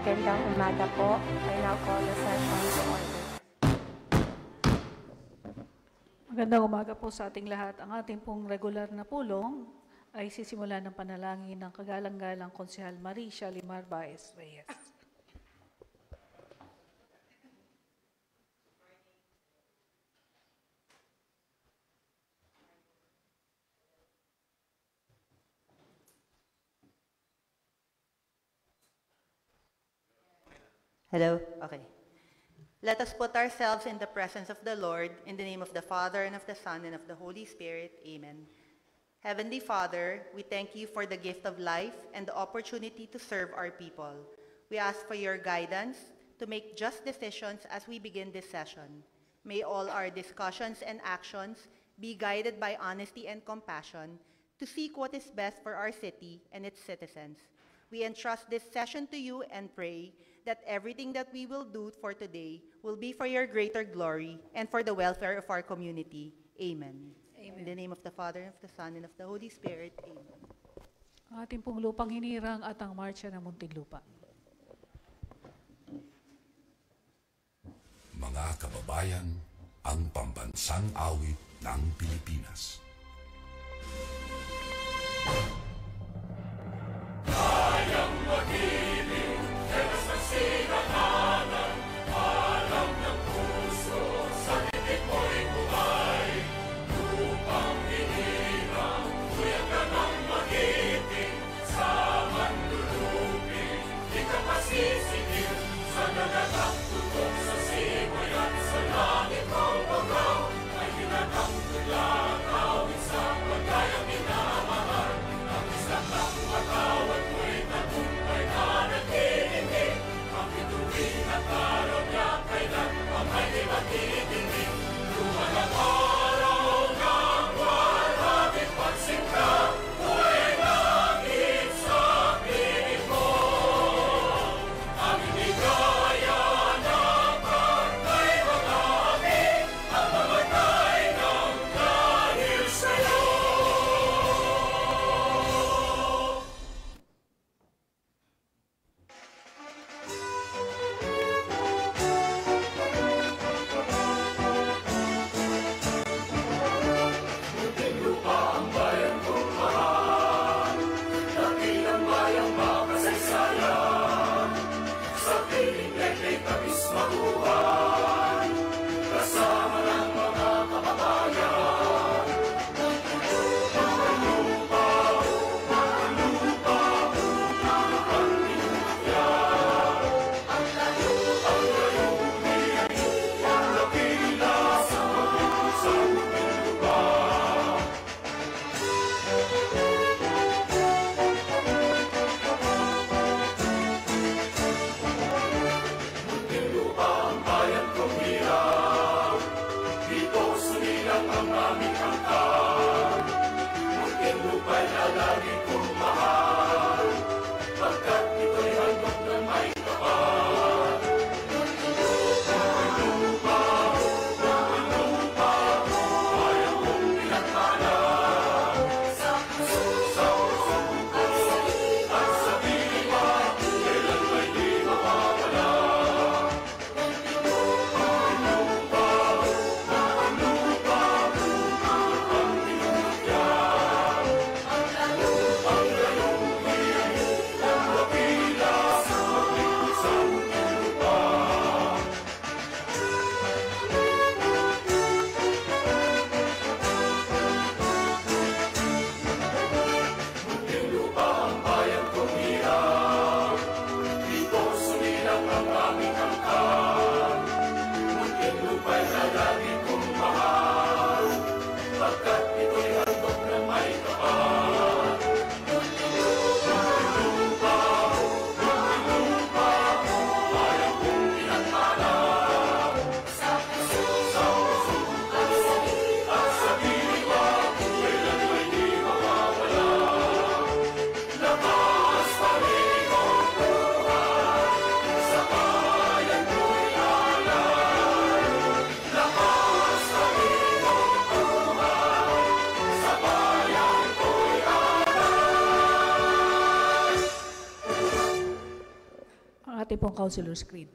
Magandang umaga po. I now call the session to order. Magandang umaga po sa ating lahat. Ang ating pong regular na pulong ay sisimula ng panalangin ng kagalang-galang Konsehal Marisha Limar Baez Reyes. Hello? Okay. Let us put ourselves in the presence of the Lord, in the name of the Father, and of the Son, and of the Holy Spirit. Amen. Heavenly Father, we thank you for the gift of life and the opportunity to serve our people. We ask for your guidance to make just decisions as we begin this session. May all our discussions and actions be guided by honesty and compassion to seek what is best for our city and its citizens. We entrust this session to you and pray that everything that we will do for today will be for your greater glory and for the welfare of our community. Amen. Amen. In the name of the Father, and of the Son, and of the Holy Spirit. Amen. Ang ating pong lupang hinirang at ang Marcha ng Muntinlupa. Mga kababayan, ang pambansang awit ng Pilipinas. Kayang mag-ibig, helas ng sinakanan, alam ng puso, sa titik mo'y buhay. Lupang hinirang, kuya ka ng magiting, sa manlulupin, di ka pasisigil, sa nagatak tutok sa simoy at sa langit mong bagaw, ay hinatang tula, tawid sa pagkayang minamahal. ating pong councilor screen.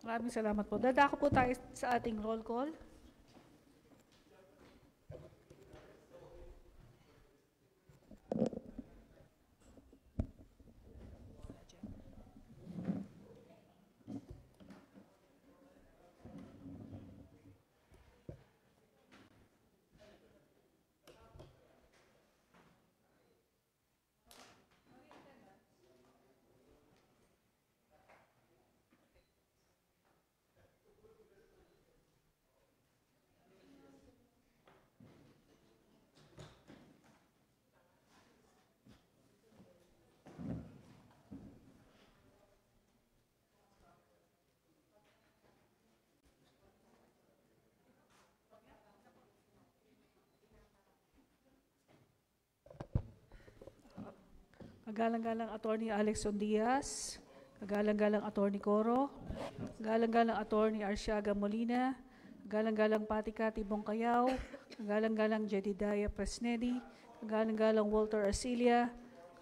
Maraming salamat po. Dadako po tayo sa ating roll call. Kagalang-galang Attorney Alexson Diaz, kagalang-galang Attorney Coro, kagalang-galang Attorney Arsiaga Molina, kagalang-galang Paticati Bongcayaw, kagalang-galang Jedediah Presnedi, kagalang-galang Walter Arcilia,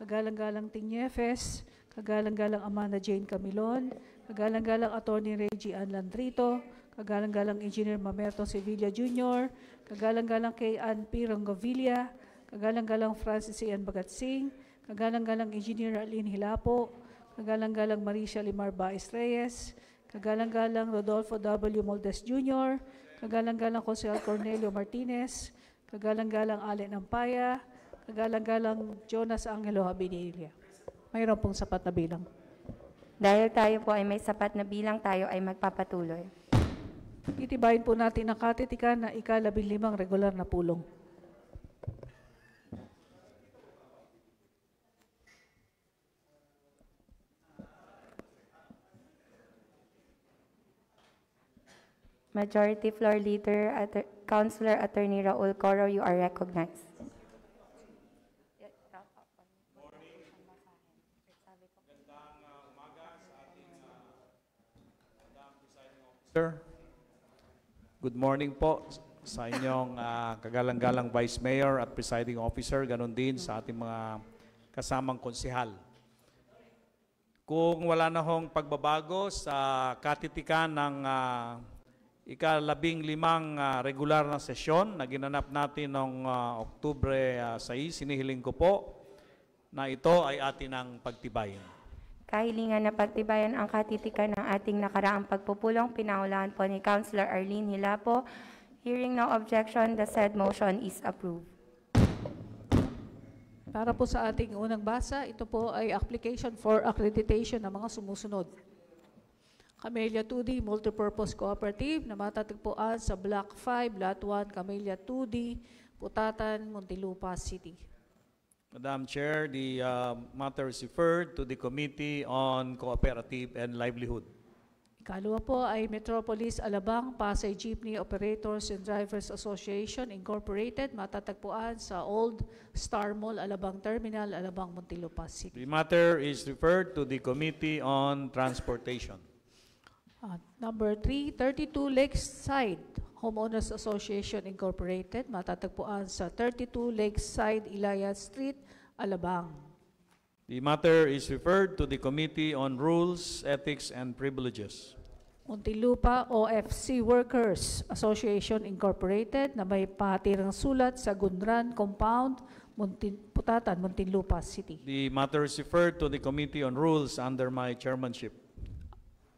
kagalang-galang Tiñefes, kagalang-galang Amanda Jane Camilon, kagalang-galang Attorney Reggie Ann Landrito, kagalang-galang Engineer Mamerto Sevilla Jr., kagalang-galang kay Ann P. Rangavilla, kagalang-galang Francis Ian Bagatsing, kagalang-galang Engineer Arlene Hilapo, kagalang-galang Maricia Limar Baez Reyes, kagalang-galang Rodolfo W. Moldes Jr., kagalang-galang Consejal Cornelio Martinez, kagalang-galang Allen Ampaya, kagalang-galang Jonas Angelo Habinilla. Mayroon pong sapat na bilang. Dahil tayo po ay may sapat na bilang, tayo ay magpapatuloy. Itibayin po natin ang katitikan na ika-15 regular na pulong. Majority Floor Leader, Councilor Attorney Raul Coro, you are recognized. Sir, good morning po sa inyong kagalang-galang Vice Mayor at Presiding Officer, ganon din sa ating mga kasamang konsehal. Kung wala na hong pagbabago sa katitikan ng ika-15 regular na sesyon na ginanap natin noong Oktubre 6, sinihiling ko po na ito ay atin ang pagtibayin. Kahilingan na pagtibayan ang katitikan ng ating nakaraang pagpupulong, pinangunahan po ni Councilor Arlene Hilapo. Hearing no objection, the said motion is approved. Para po sa ating unang basa, ito po ay application for accreditation ng mga sumusunod. Camellia 2D Multipurpose Cooperative na matatagpuan sa Block 5, Lot 1, Camellia 2D, Putatan, Muntinlupa City. Madam Chair, the matter is referred to the Committee on Cooperative and Livelihood. Ikalawa po ay Metropolis Alabang Pasay Jeepney Operators and Drivers Association Incorporated, matatagpuan sa Old Star Mall, Alabang Terminal, Alabang, Muntinlupa City. The matter is referred to the Committee on Transportation. Number 3, 32 Lakeside Homeowners Association Incorporated, matatagpuan sa 32 Lakeside Ilaya Street, Alabang. The matter is referred to the Committee on Rules, Ethics, and Privileges. Muntinlupa OFC Workers Association Incorporated na may pahatirang sulat sa Gunran Compound, Putatan, Muntinlupa City. The matter is referred to the Committee on Rules under my chairmanship.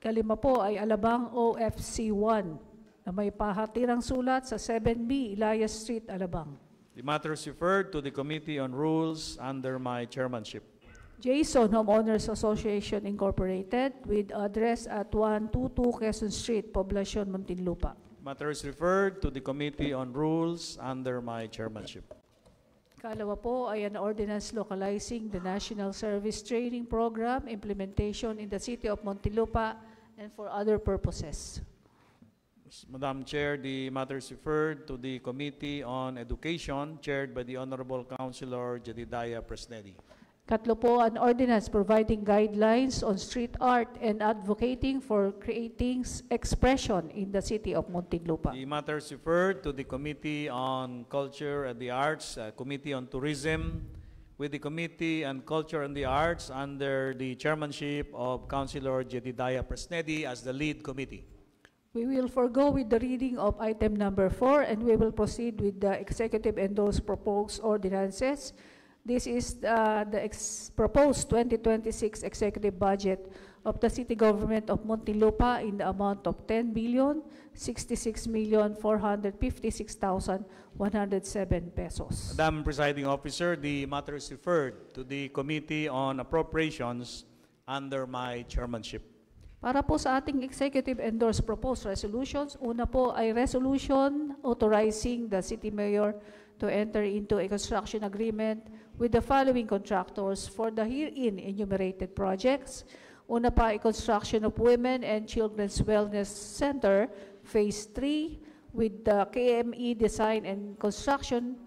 Kalima po ay Alabang OFC 1 na may pahatirang sulat sa 7B Elias Street, Alabang. The matter is referred to the Committee on Rules under my chairmanship. Jason Homeowners Association Incorporated with address at 122 Quezon Street, Poblacion, Muntinlupa. Matter is referred to the Committee on Rules under my chairmanship. Ikalawa po ay an ordinance localizing the National Service Training Program implementation in the city of Muntinlupa and for other purposes. Madam Chair, the matter is referred to the Committee on Education chaired by the Honorable Councilor Jedediah Presnedi. Katlo po, an ordinance providing guidelines on street art and advocating for creating expression in the city of Muntinlupa. The matter is referred to the Committee on Culture and the Arts, Committee on Tourism, with the Committee on Culture and the Arts under the chairmanship of Councilor Jedediah Presnedi as the lead committee. We will forego with the reading of item number 4 and we will proceed with the executive endorsed proposed ordinances. This is the proposed 2026 executive budget of the city government of Muntinlupa in the amount of 10,066,456,107 pesos. Madam Presiding Officer, the matter is referred to the Committee on Appropriations under my chairmanship. Para po sa ating executive endorsed proposed resolutions, una po ay resolution authorizing the city mayor to enter into a construction agreement with the following contractors for the herein enumerated projects. Una pa ay construction of Women and Children's Wellness Center, Phase 3, with the KME Design and Construction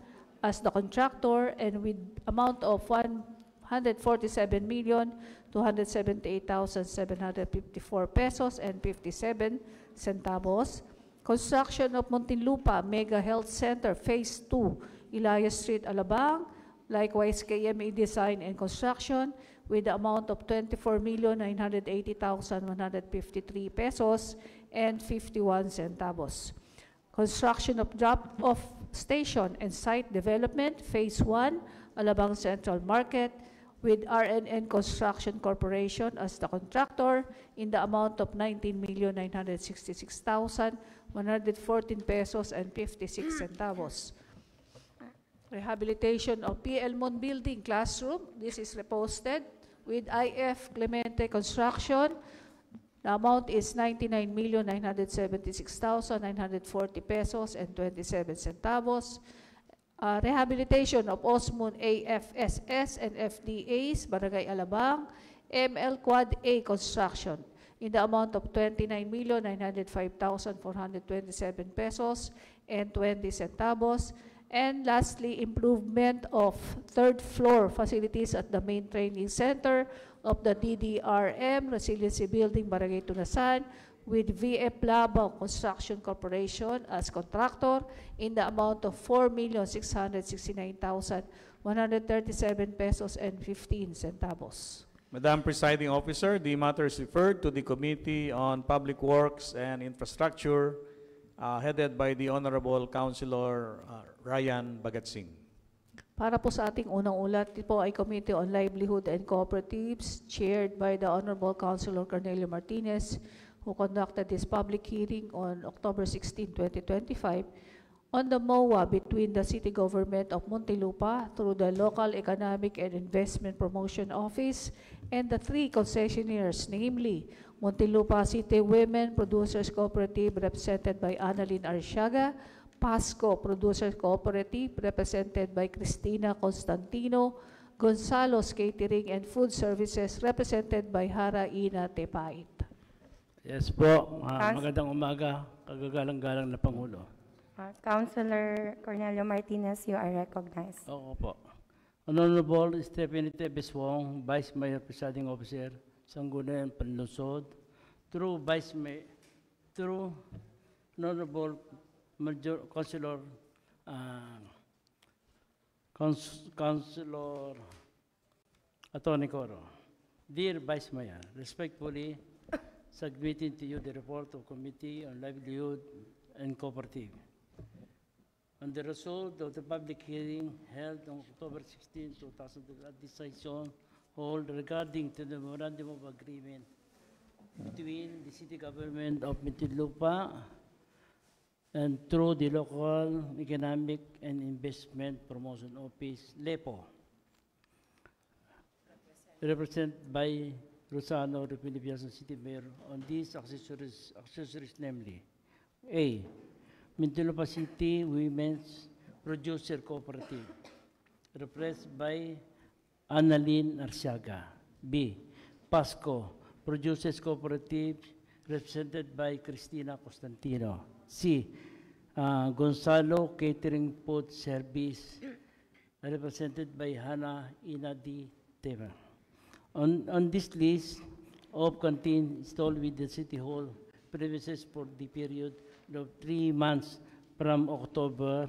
as the contractor and with amount of 147,278,754 pesos and 57 centavos. Construction of Muntinlupa Mega Health Center, Phase 2, Ilaya Street, Alabang. Likewise, KME Design and Construction with the amount of 24,980,153 pesos and 51 centavos. Construction of drop-off station and site development, Phase 1, Alabang Central Market, with RNN Construction Corporation as the contractor in the amount of 19,966,114 pesos and 56 centavos. Rehabilitation of PL Mon Building Classroom, this is reposted with IF Clemente Construction. The amount is 99,976,940 pesos and 27 centavos. Rehabilitation of Osmond AFSS and FDAs, Barangay Alabang, ML Quad A Construction in the amount of 29,905,427 pesos and 20 centavos. And lastly, improvement of third floor facilities at the main training center of the DDRM Resiliency Building, Barangay Tunasan, with VF Labao Construction Corporation as contractor in the amount of 4,669,137 pesos and 15 centavos. Madam Presiding Officer, the matter is referred to the Committee on Public Works and Infrastructure, headed by the Honorable Councilor Ryan Bagatsing. Para po sa ating unang ulat, ito po ay Committee on Livelihood and Cooperatives, chaired by the Honorable Councilor Cornelio Martinez, who conducted this public hearing on October 16, 2025, on the MOA between the City Government of Muntinlupa through the Local Economic and Investment Promotion Office and the three concessionaires, namely Muntinlupa City Women Producers Cooperative represented by Annalyn Arsiaga, Pasco Producers Cooperative represented by Cristina Constantino, Gonzalo's Catering and Food Services represented by Hara Ina Tepait. Yes po, magandang umaga, kagagalang-galang na Pangulo. Councilor Cornelio Martinez, you are recognized. Oo po. Honorable Stephanie Tebes Wong, Vice Mayor Presiding Officer, Sangguniang Panlungsod, through Honorable Major Councilor Atty. Coro. Dear Vice Mayor, respectfully submitting to you the report of Committee on Livelihood and Cooperative. On the result of the public hearing held on October 16, 2000 at this session held regarding to the memorandum of agreement between the City Government of Muntinlupa and through the Local Economic and Investment Promotion Office, LEPO, represented by Rosano Repinipiasan City Mayor on these accessories namely: A. Muntinlupa City Women's Producer Cooperative, represented by Annalyn Arsiaga. B. PASCO Producers Cooperative, represented by Cristina Constantino. C. Gonzalo Catering Food Service, represented by Hannah Inadi Tema. On this list of canteen installed with the City Hall premises for the period of 3 months from October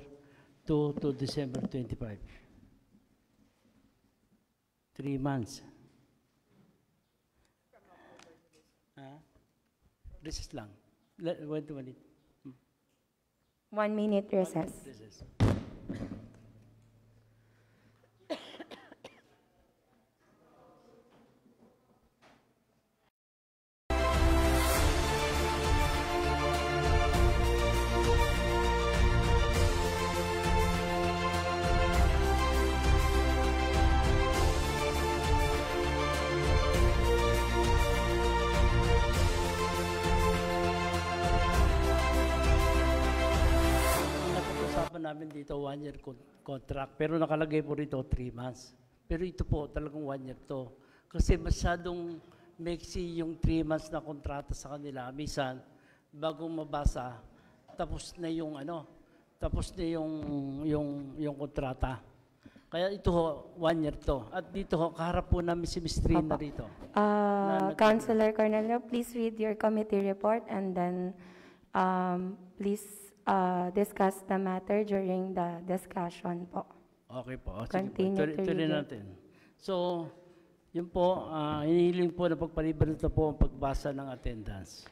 to December 25. 3 months. Recess lang. Wait a minute. 1 minute recess. Recess. Namin dito 1-year contract, pero nakalagay po rito 3 months. Pero ito po talagang 1 year to. Kasi masyadong mixy yung 3 months na kontrata sa kanila. Minsan, bago mabasa, tapos na yung yung kontrata. Kaya ito ho, 1 year to. At dito ho, kaharap po namin si Ms. Trina rito. Councilor Cornelio, please read your committee report and then please discuss the matter during the discussion po. Okay po. Continue to Tuloy read it. natin. So, yun po, hinihiling po na pagpaliban ito po ang pagbasa ng attendance.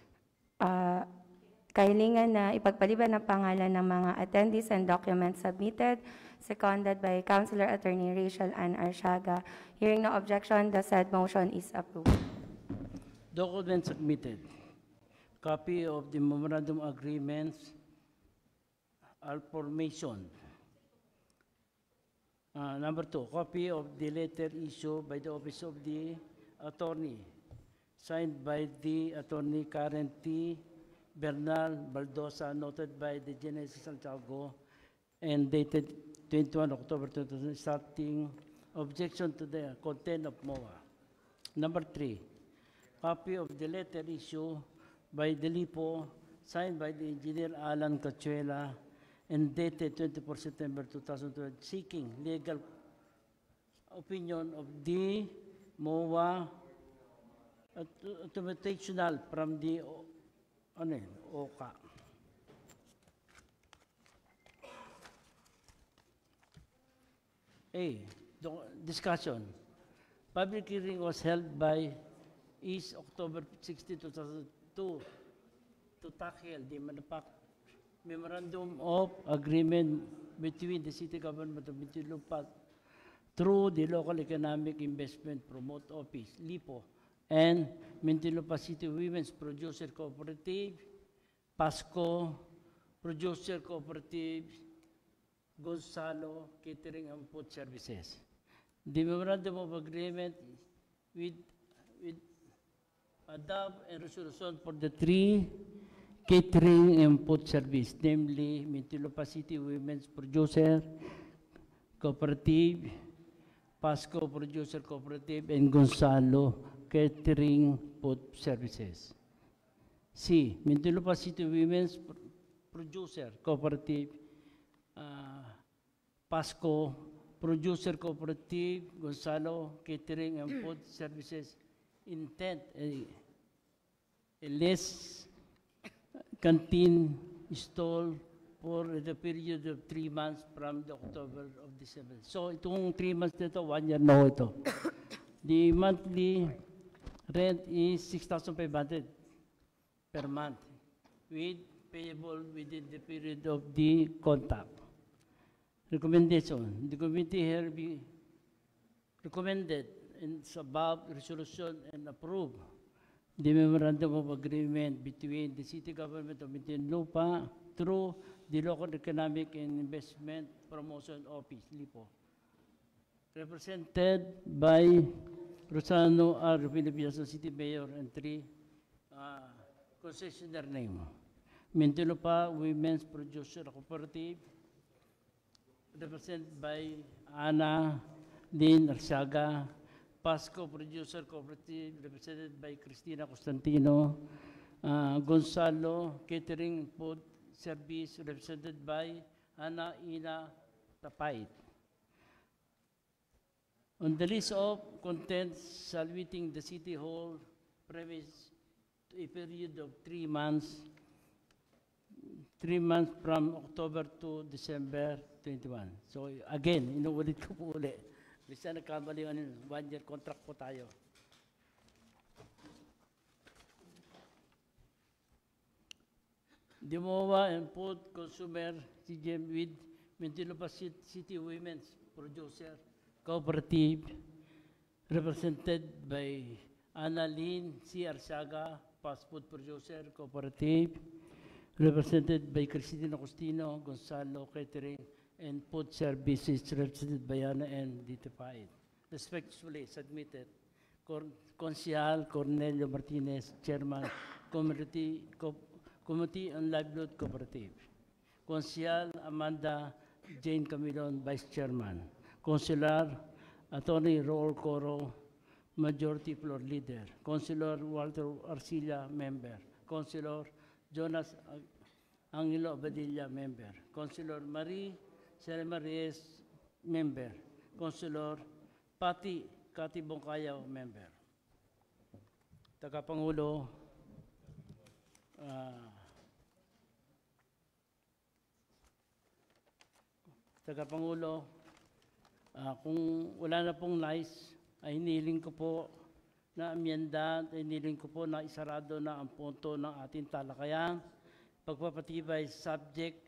Kahilingan na ipagpaliban ang pangalan ng mga attendees and documents submitted, seconded by Councilor Attorney Rachel Ann Arsiaga. Hearing no objection, the said motion is approved. Documents submitted. Copy of the memorandum agreements, formation. Number 2, copy of the letter issued by the Office of the Attorney, signed by the Attorney Karen T. Bernal Baldosa, noted by the Genesis Santiago, and dated 21 October 2000, starting objection to the content of MOA. Number 3, copy of the letter issued by the LIPO, signed by the Engineer Alan Cachuela, and dated 24 September 2012, seeking legal opinion of the MOA authorizational from the OCA. A. Discussion. Public hearing was held by October 16, 2002 to tackle the Memorandum of Agreement between the City Government of Muntinlupa through the Local Economic Investment Promote Office, LIPO, and Muntinlupa City Women's Producer Cooperative, PASCO, Producer Cooperative, Gonzalo Catering and Food Services. The Memorandum of Agreement with adopt a resolution for the 3 catering and food service, namely Muntinlupa City Women's Producer Cooperative, PASCO Producer Cooperative, and Gonzalo Catering Food Services. C. Muntinlupa City Women's Producer Cooperative, PASCO Producer Cooperative, Gonzalo Catering and Food Services, intent a less canteen stall for the period of 3 months from the October of December. So itong 3 months nito, 1 year na ho ito. The monthly rent is 6,500 per month, with payable within the period of the contract. Recommendation. The committee here be recommended in above resolution and approve the Memorandum of Agreement between the City Government of Muntinlupa through the Local Economic and Investment Promotion Office, LIPO, represented by Rosano R. Pilipinas City Mayor and 3 concessionaire name. Muntinlupa Women's Producer Cooperative, represented by Ana Lynn Arsiaga. Pasco Producer Cooperative, represented by Cristina Constantino. Gonzalo Catering Food Service, represented by Ana Ina Tapait. On the list of contents saluting the City Hall premise to a period of 3 months, 3 months from October to December 21. So again, inuulit ko po ulit. Bisa nagkamali yung 1-year contract po tayo. Dimowa and Food Consumer CGM with Muntinlupa City Women's Producer Cooperative, represented by Ana Lynn C. Arsiaga, Fast Food Producer Cooperative, represented by Cristina Costino, Gonzalo Catering, and Food Services, represented by Ana and Ditapait. Respectfully submitted, Consihal Cornelio Martinez, Chairman, Committee on Livelihood Cooperative. Consihal Amanda Jane Camilon, Vice Chairman. Councilor Attorney Raul Coro, Majority Floor Leader. Councilor Walter Arcilla, Member. Councilor Jonas Angelo Abadilla, Member. Councilor Marie Selma Reyes, Member. Councilor Pati Kati Bongkayaw, Member. Tagapangulo, kung wala na pong nais, ay hiniling ko po na amyenda, ay hiniling ko po na isarado na ang punto ng ating talakayan, pagpapatibay subject,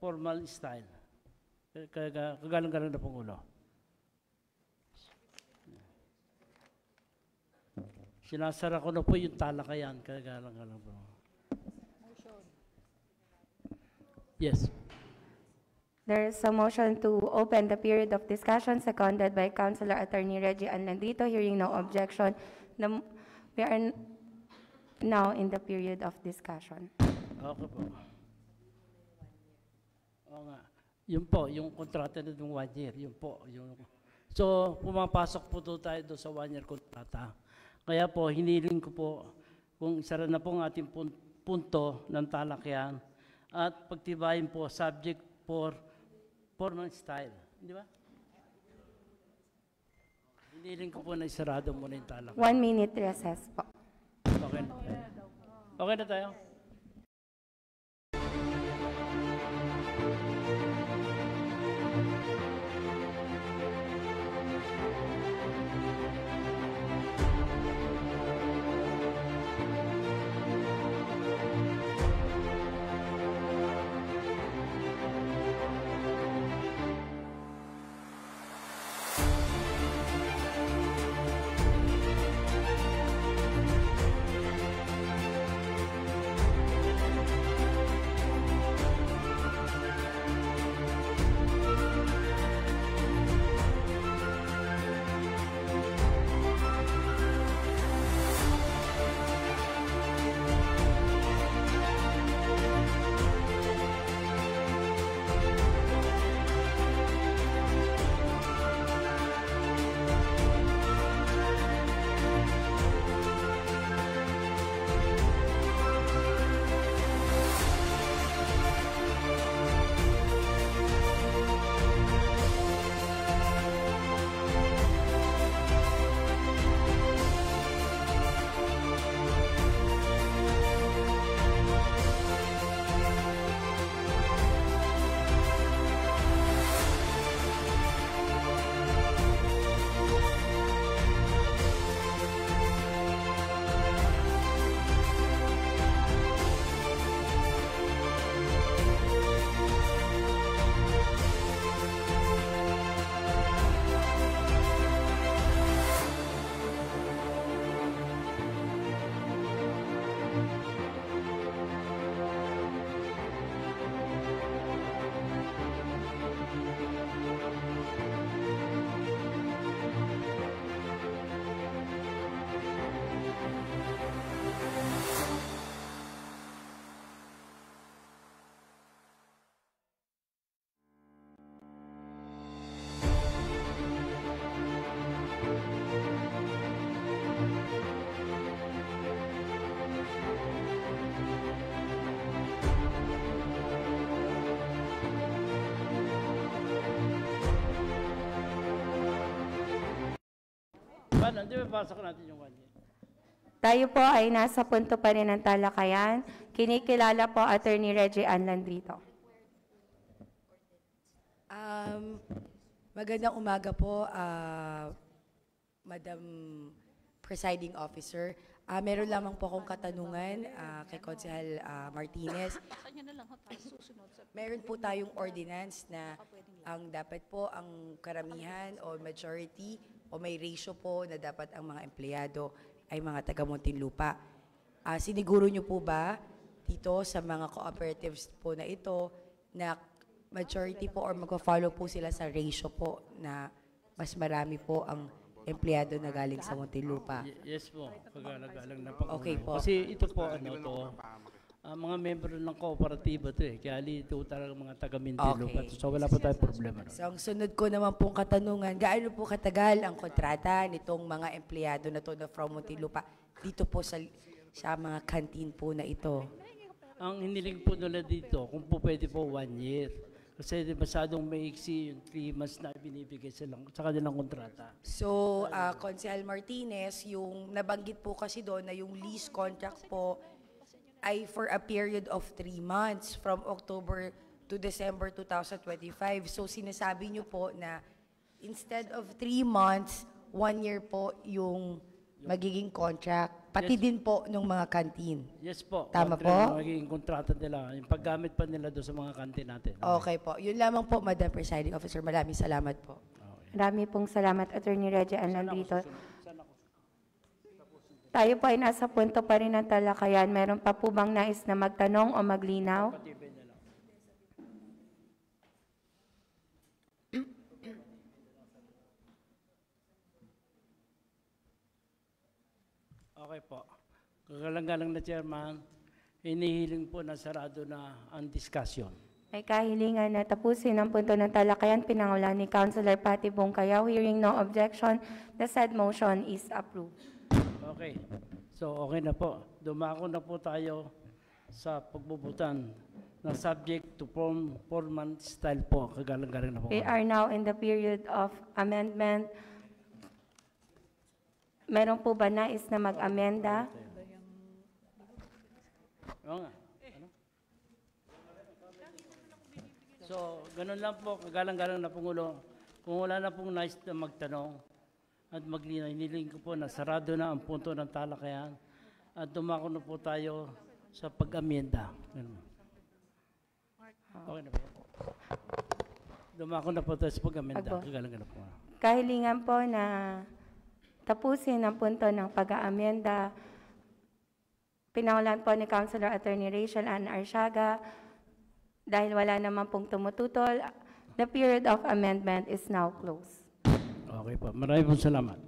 formal style. Kagalang-galang na Pangulo. Sinasara ko na po yung talakayan, kagalang-galang po. Yes. There is a motion to open the period of discussion, seconded by Councilor Attorney Reggie Anlandito. Hearing no objection, we are now in the period of discussion. Okay po. Oo nga. Yun po, yung kontrata na ng 1 year. Yun po. So, pumapasok po tayo doon sa 1 year kontrata. Kaya po, hiniling ko po kung isara na po ang ating punto ng talakayan at pagtibayin po subject for formal style. Di ba? Hiniling ko po na isarado muna yung talakayan. 1 minute recess po. Okay na. Okay na tayo? Paano? Hindi ba pasok natin yung 1 year? Tayo po ay nasa punto pa rin ng talakayan. Kinikilala po Attorney Reggie Ann Landrito. Magandang umaga po, Madam Presiding Officer. Meron lamang po akong katanungan kay Konsehal Martinez. Meron po tayong ordinance na ang dapat po ang karamihan o majority o may ratio po na dapat ang mga empleyado ay mga taga Muntinlupa. Siniguro niyo po ba dito sa mga cooperatives po na ito na majority po or magpa-follow po sila sa ratio po na mas marami po ang empleyado na galing sa Muntinlupa? Yes po, kagalang na po. Okay po. Kasi ito po, mga member ng kooperatiba to kaya ito talaga mga taga Muntinlupa. Okay. So wala po tayong problema. So ang sunod ko naman pong katanungan, gaano po katagal ang kontrata nitong mga empleyado na to na from Muntinlupa dito po sa mga kantin po na ito? Ang hiniling po nila dito, kung po pwede po 1 year. Kasi masyadong maiksi yung 3 months na binibigay sa kanilang kontrata. So, Konsehal Martinez, yung nabanggit po kasi doon na yung lease contract po ay for a period of 3 months from October to December 2025. So, sinasabi nyo po na instead of 3 months, 1 year po yung magiging contract, pati din po ng mga kantin. Yes po. Tama po? Magiging kontrata nila, yung paggamit pa nila doon sa mga kantin natin. Okay po. Yun lamang po, Madam Presiding Officer. Maraming salamat po. Marami pong salamat, Attorney Reggie Ann Landrito. Tayo po ay nasa punto pa rin ng talakayan. Meron pa po bang nais na magtanong o maglinaw? Okay po. Kagalang-galang na chairman, hinihiling po na sarado na ang discussion. May kahilingan na tapusin ang punto ng talakayan. Pinangulan ni Councilor Patty Bongkayaw. Hearing no objection, the said motion is approved. Okay. So okay na po. Dumako na po tayo sa pagbubutan na subject to formal style po. Kagalang-galang na po. We are now in the period of amendment. Meron po ba nais na mag-amenda? Oo nga. Ano? So, ganun lang po, kagalang-galang na Pangulo. Kung wala na pong nais na magtanong at maglinaw, hiniling ko po na sarado na ang punto ng talakayan at dumako na po tayo sa pag-amenda. Ganun. Okay na po. Dumako na po tayo sa pag-amenda. Agbo. Kagalang-galang po. Kahilingan po na tapusin ang punto ng pag-aamenda. Pinangulan po ni Councilor Attorney Rachel Ann Arsiaga. Dahil wala naman pong tumututol, the period of amendment is now closed. Okay po. Maraming po salamat.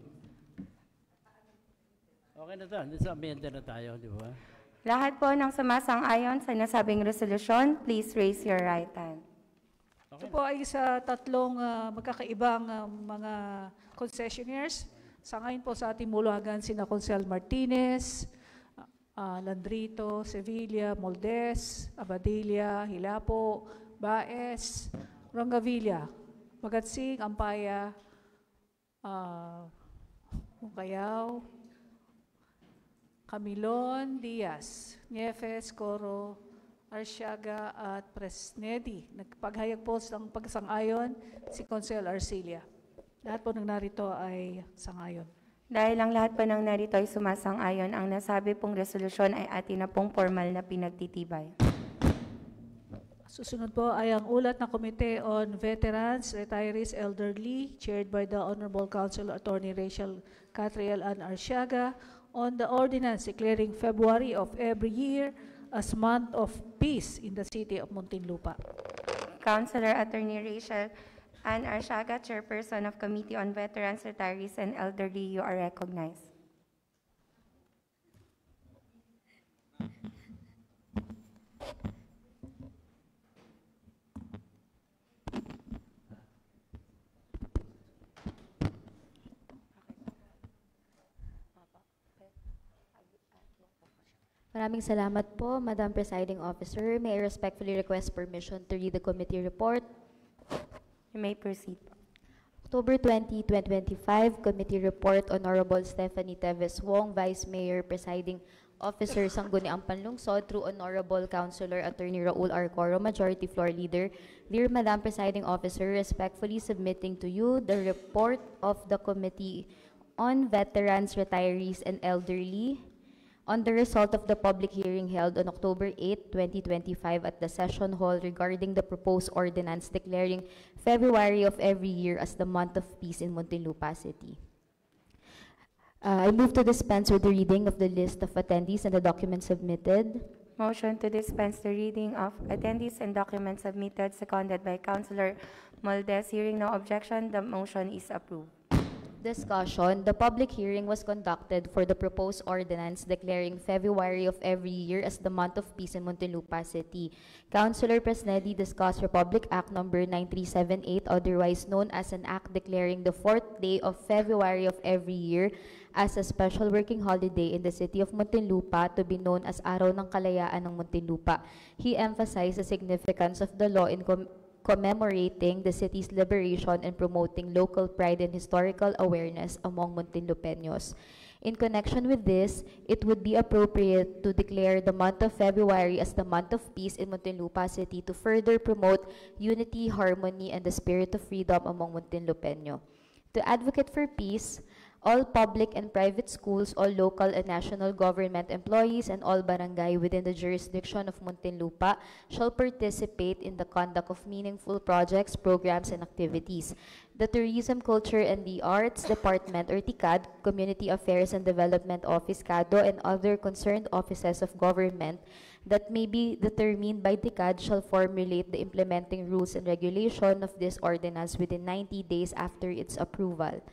Okay na tayo. Sa amenda na tayo, di ba? Lahat po ng sumasang-ayon sa nasabing resolusyon, please raise your right hand. Ito po ay sa tatlong magkakaibang mga concessionaires. Sangayon po sa ating muluhagan sina Konsehal Martinez, Landrito, Sevilla, Moldes, Abadilla, Hilapo, Baez, Rongavilla, Magatsing, Ampaya, Bongkayaw, Camilon, Diaz, Niefes, Coro, Arsiaga at Presnedi. Nagpaghayag po ng pagsang-ayon si Konsehal Arcilia. Lahat po ng narito ay sangayon. Dahil ang lahat po ng narito ay sumasang-ayon, ang nasabi pong resolusyon ay atin na pong formal na pinagtitibay. Susunod po ay ang ulat ng Committee on Veterans, Retirees, Elderly, chaired by the Honorable Councilor Attorney Rachel Catriel Ann Arsiaga, on the ordinance declaring February of every year as month of peace in the city of Muntinlupa. Councilor Attorney Rachel Ann Arsiaga, Chairperson of Committee on Veterans, Retirees, and Elderly, you are recognized. Maraming salamat po, Madam Presiding Officer. May I respectfully request permission to read the committee report. You may proceed. October 20, 2025, Committee Report, Honorable Stephanie Teves Wong, Vice Mayor, Presiding Officer, Sangguniang Panlungsod, through Honorable Councilor Attorney Raul R. Coro, Majority Floor Leader. Dear Madam Presiding Officer, respectfully submitting to you the report of the Committee on Veterans, Retirees, and Elderly on the result of the public hearing held on October 8, 2025 at the Session Hall regarding the proposed ordinance declaring February of every year as the month of peace in Muntinlupa City. I move to dispense with the reading of the list of attendees and the documents submitted. Motion to dispense the reading of attendees and documents submitted, seconded by Councilor Moldes. Hearing no objection, the motion is approved. Discussion. The public hearing was conducted for the proposed ordinance declaring February of every year as the month of peace in Muntinlupa City. Councilor Presnedi discussed Republic Act Number 9378, otherwise known as an act declaring the 4th day of February of every year as a special working holiday in the city of Muntinlupa to be known as Araw ng Kalayaan ng Muntinlupa. He emphasized the significance of the law in commemorating the city's liberation and promoting local pride and historical awareness among Muntinlupeños. In connection with this, it would be appropriate to declare the month of February as the month of peace in Muntinlupa City to further promote unity, harmony, and the spirit of freedom among Muntinlupeño. To advocate for peace, all public and private schools, all local and national government employees, and all barangay within the jurisdiction of Muntinlupa shall participate in the conduct of meaningful projects, programs, and activities. The Tourism, Culture, and the Arts Department, or TICAD, Community Affairs and Development Office, CADO, and other concerned offices of government that may be determined by TICAD shall formulate the implementing rules and regulation of this ordinance within 90 days after its approval.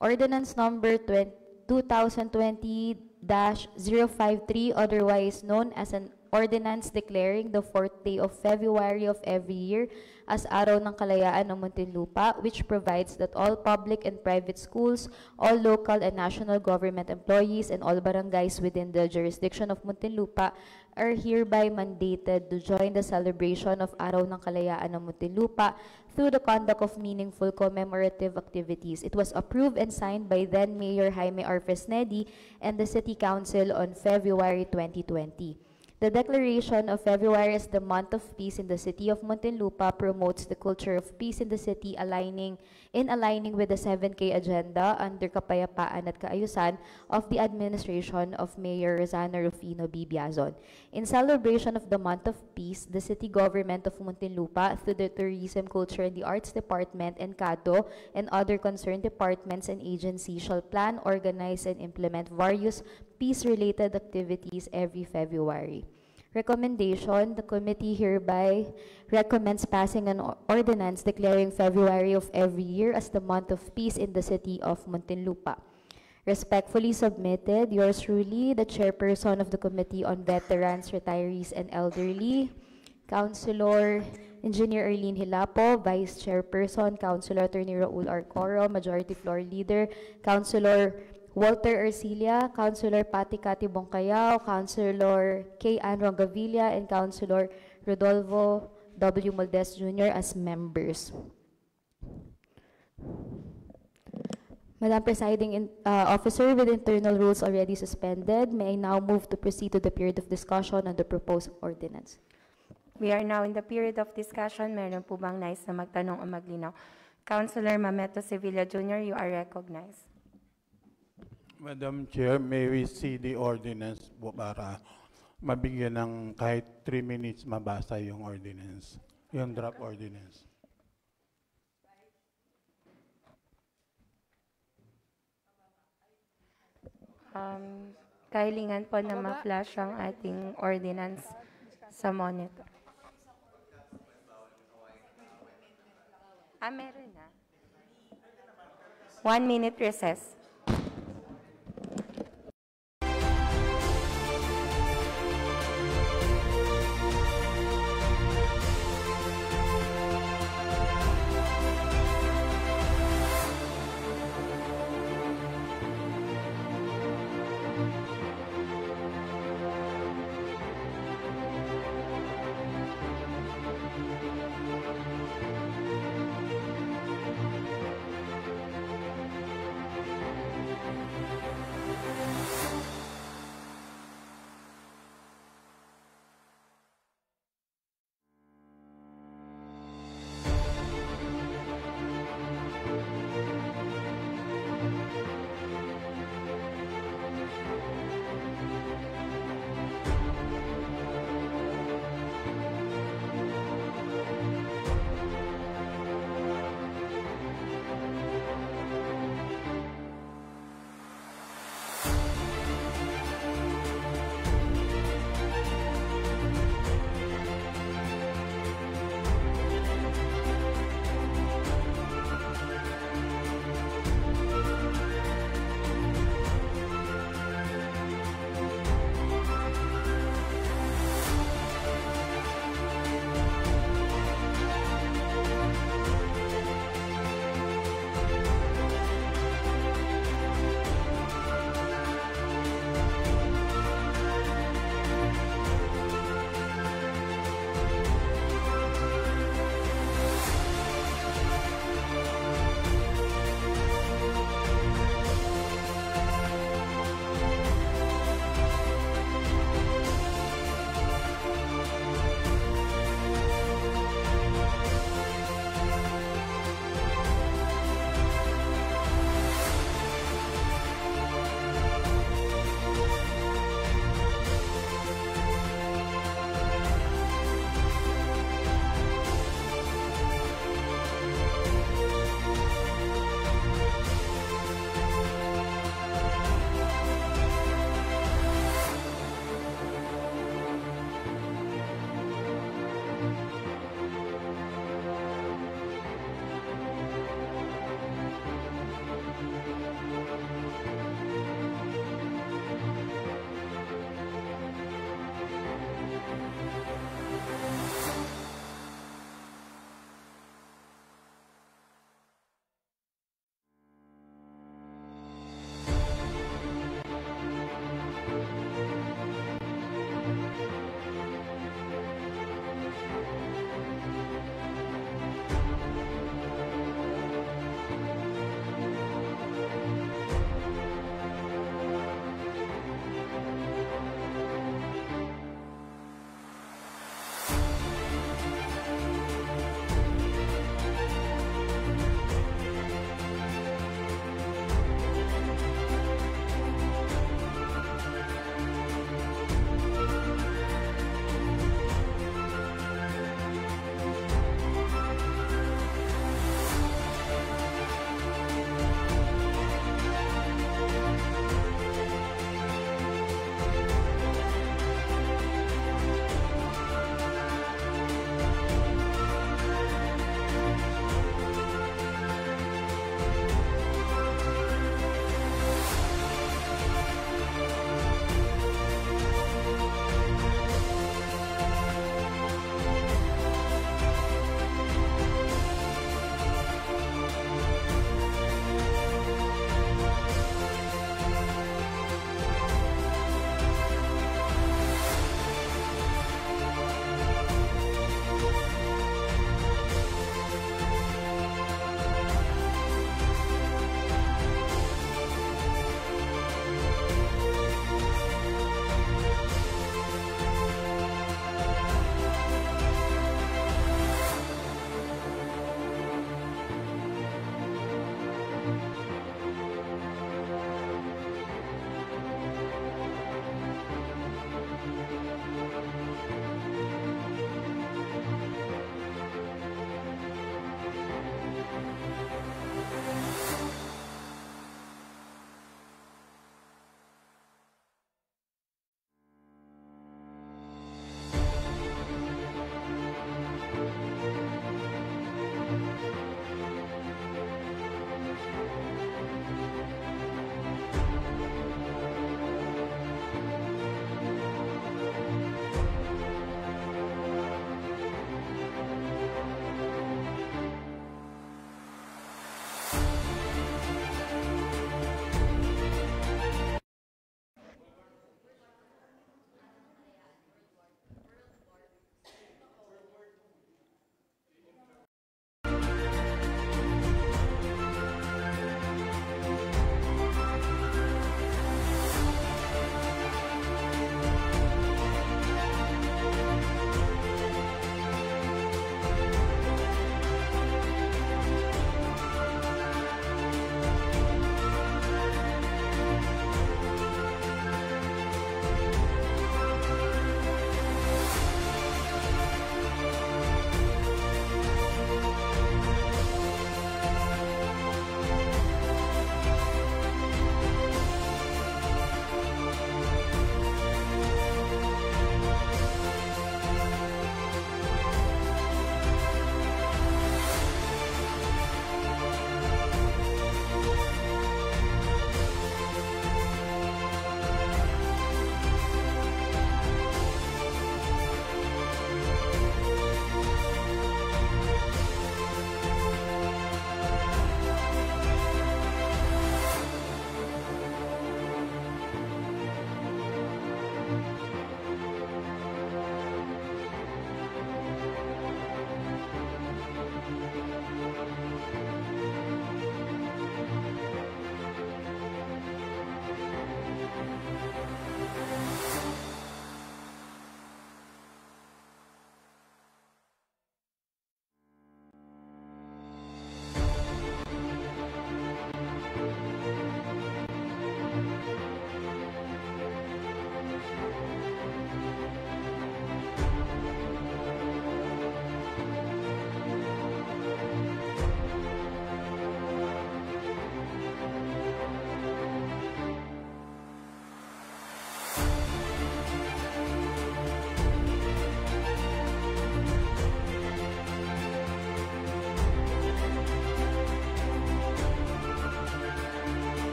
Ordinance number 2020-053, otherwise known as an ordinance declaring the 4th day of February of every year as Araw ng Kalayaan ng Muntinlupa, which provides that all public and private schools, all local and national government employees, and all barangays within the jurisdiction of Muntinlupa are hereby mandated to join the celebration of Araw ng Kalayaan ng Muntinlupa through the conduct of meaningful commemorative activities. It was approved and signed by then Mayor Jaime R. Fresnedi and the City Council on February 2020. The declaration of February as the month of peace in the city of Muntinlupa promotes the culture of peace in the city, aligning with the 7K agenda under kapayapaan at kaayusan of the administration of Mayor Rosana Rufino Bibiazon. In celebration of the month of peace, the city government of Muntinlupa, through the Tourism, Culture, and the Arts Department and CADO and other concerned departments and agencies shall plan, organize, and implement various peace-related activities every February. Recommendation: the committee hereby recommends passing an ordinance declaring February of every year as the month of peace in the city of Muntinlupa. Respectfully submitted, yours truly, the chairperson of the Committee on Veterans, Retirees, and Elderly, Councilor Engineer Erlene Hilapo, Vice Chairperson, Councilor Attorney Raul R. Coro, Majority Floor Leader, Councilor Walter Ercilia, Councilor Pati Cati Bongcayao, Councilor K. Ann Rongavilla, and Councilor Rodolfo W. Moldes Jr. as members. Madam Presiding Officer, with internal rules already suspended, may I now move to proceed to the period of discussion on the proposed ordinance. We are now in the period of discussion. Meron po bang nais na magtanong o maglinaw? Councilor Mameto Sevilla Jr., you are recognized. Madam Chair, may we see the ordinance po para mabigyan ng kahit 3 minutes mabasa yung ordinance, yung draft ordinance. Kahilingan po na ma-flash ang ating ordinance sa monitor. Meron na. 1 minute recess.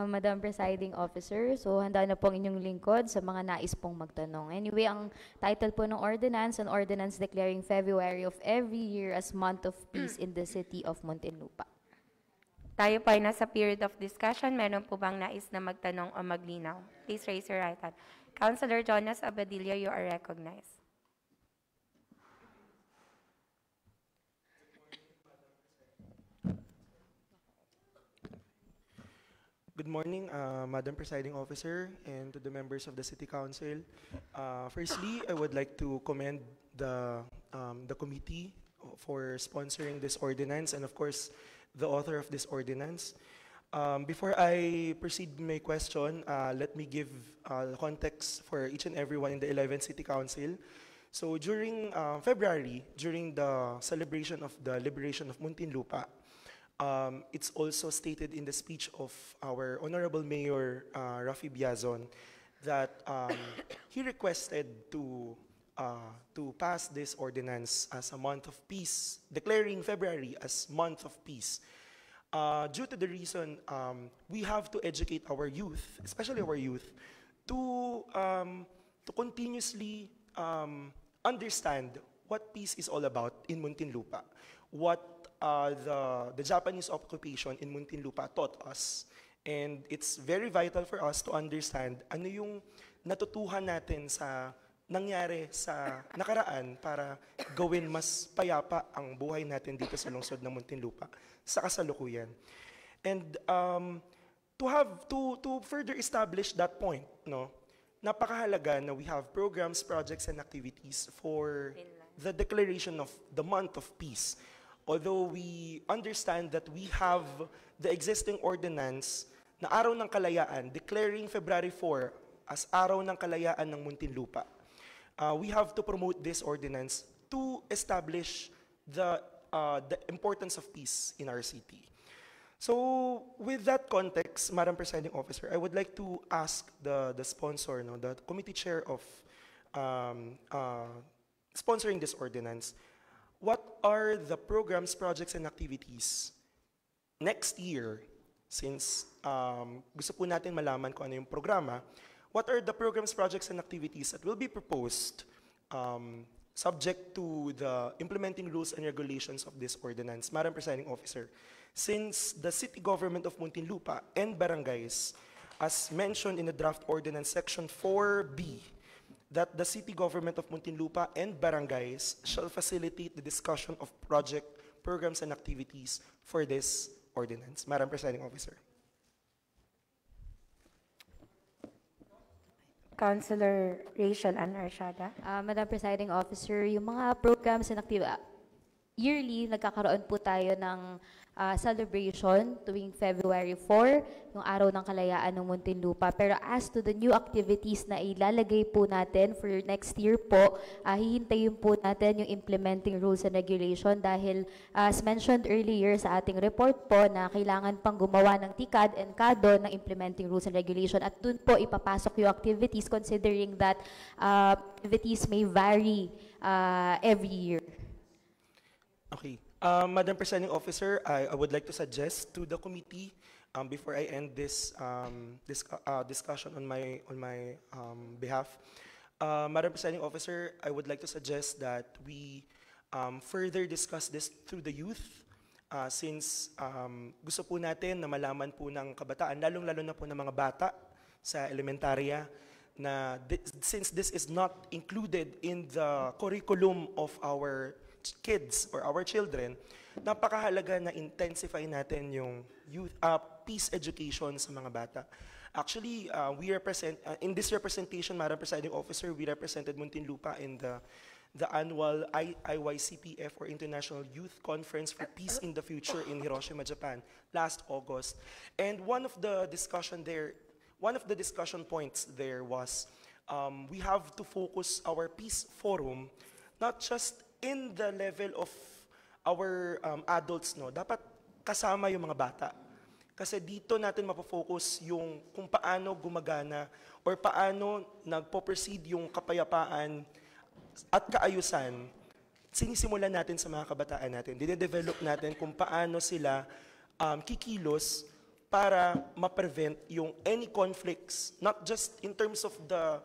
Madam Presiding Officer, so handa na po ang inyong lingkod sa mga nais pong magtanong. Anyway, ang title po ng ordinance, an ordinance declaring February of every year as month of peace in the city of Muntinlupa. Tayo po ay nasa period of discussion. Meron po bang nais na magtanong o maglinaw? Please raise your right hand. Councilor Jonas Abadilla, you are recognized. Good morning, Madam Presiding Officer, and to the members of the City Council. Firstly, I would like to commend the committee for sponsoring this ordinance, and of course, the author of this ordinance. Before I proceed with my question, let me give context for each and everyone in the 11th City Council. So during February, during the celebration of the liberation of Muntinlupa, it's also stated in the speech of our Honorable Mayor Rafi Biazon that he requested to pass this ordinance as a month of peace, declaring February as month of peace. Due to the reason we have to educate our youth, especially our youth, to continuously understand what peace is all about in Muntinlupa, what the Japanese occupation in Muntinlupa taught us. And it's very vital for us to understand ano yung natutuhan natin sa nangyari sa nakaraan para gawin mas payapa ang buhay natin dito sa lungsod ng Muntinlupa sa kasalukuyan. And to further establish that point, no, napakahalaga na we have programs, projects, and activities for the declaration of the month of peace. Although we understand that we have the existing ordinance na Araw ng Kalayaan, declaring February 4 as Araw ng Kalayaan ng Muntinlupa, we have to promote this ordinance to establish the importance of peace in our city. So, with that context, Madam Presiding Officer, I would like to ask the sponsor, no, the committee chair of sponsoring this ordinance, what are the programs, projects, and activities next year, since gusto po natin malaman kung ano yung programa, what are the programs, projects, and activities that will be proposed subject to the implementing rules and regulations of this ordinance? Madam Presiding Officer, since the city government of Muntinlupa and barangays, as mentioned in the draft ordinance section 4B, that the city government of Muntinlupa and barangays shall facilitate the discussion of project, programs, and activities for this ordinance. Madam Presiding Officer. Councilor Rachel Ann Arshada. Madam Presiding Officer, yung mga programs and activities, yearly nagkakaroon po tayo ng celebration tuwing February 4, yung Araw ng Kalayaan ng Muntinlupa. Pero as to the new activities na ilalagay po natin for next year po, hihintayin po natin yung implementing rules and regulation dahil as mentioned earlier sa ating report po na kailangan pang gumawa ng TICAD and CADO ng implementing rules and regulation at dun po ipapasok yung activities considering that activities may vary every year. Okay. Madam Presiding Officer, I would like to suggest to the committee, before I end this discussion on my behalf, Madam Presiding Officer, I would like to suggest that we further discuss this through the youth, since gusto po natin na malaman po ng kabataan, lalong-lalo na po ng mga bata sa elementarya, na since this is not included in the curriculum of our kids or our children, napakahalaga na intensify natin yung youth peace education sa mga bata. Actually, we represent in this representation, Madam Presiding Officer, we represented Muntinlupa in the annual IYCPF or International Youth Conference for Peace in the Future in Hiroshima, Japan, last August. And one of the discussion points there was we have to focus our peace forum not just in the level of our adults, no, dapat kasama yung mga bata. Kasi dito natin mapofocus yung kung paano gumagana or paano nagpo-proceed yung kapayapaan at kaayusan. Sinisimulan natin sa mga kabataan natin. Dine-develop natin kung paano sila kikilos para ma-prevent yung any conflicts, not just in terms of the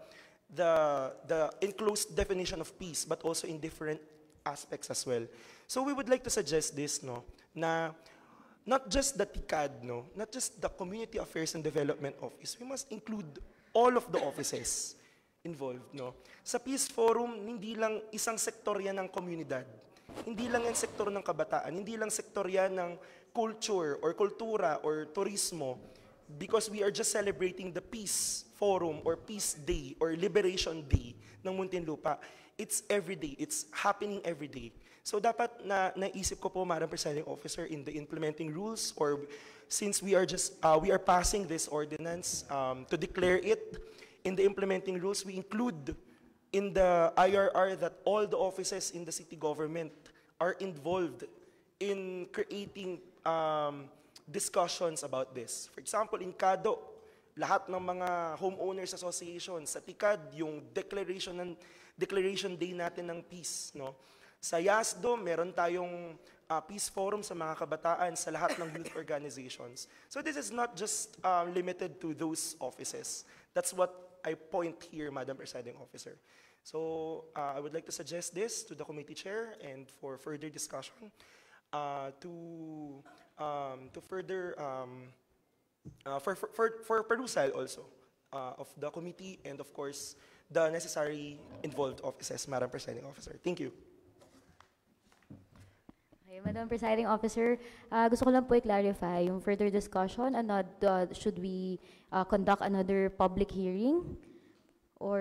enclosed definition of peace, but also in different aspects as well. So we would like to suggest this, no, na not just the TICAD, no, not just the Community Affairs and Development Office, we must include all of the offices involved, no. Sa Peace Forum, hindi lang isang sektor yan ng komunidad. Hindi lang yan sektor ng kabataan, hindi lang sektor yan ng culture or kultura or turismo, because we are just celebrating the Peace Forum or Peace Day or Liberation Day ng Muntinlupa. It's every day. It's happening every day. So dapat na naisip ko po, Madam Presiding Officer, in the implementing rules, or since we are passing this ordinance to declare it, in the implementing rules, we include in the IRR that all the offices in the city government are involved in creating discussions about this. For example, in KADO, lahat ng mga homeowners associations, sa TICAD, yung declaration day natin ng peace, no? Sa YASDO, meron tayong peace forum sa mga kabataan sa lahat ng youth organizations. So this is not just limited to those offices. That's what I point here, Madam Presiding Officer. So I would like to suggest this to the committee chair and for further discussion, to further for perusal also of the committee and of course the necessary involved offices, Madam Presiding Officer. Thank you. Okay, Madam Presiding Officer, gusto ko lang po i-clarify yung further discussion. Should we conduct another public hearing? Or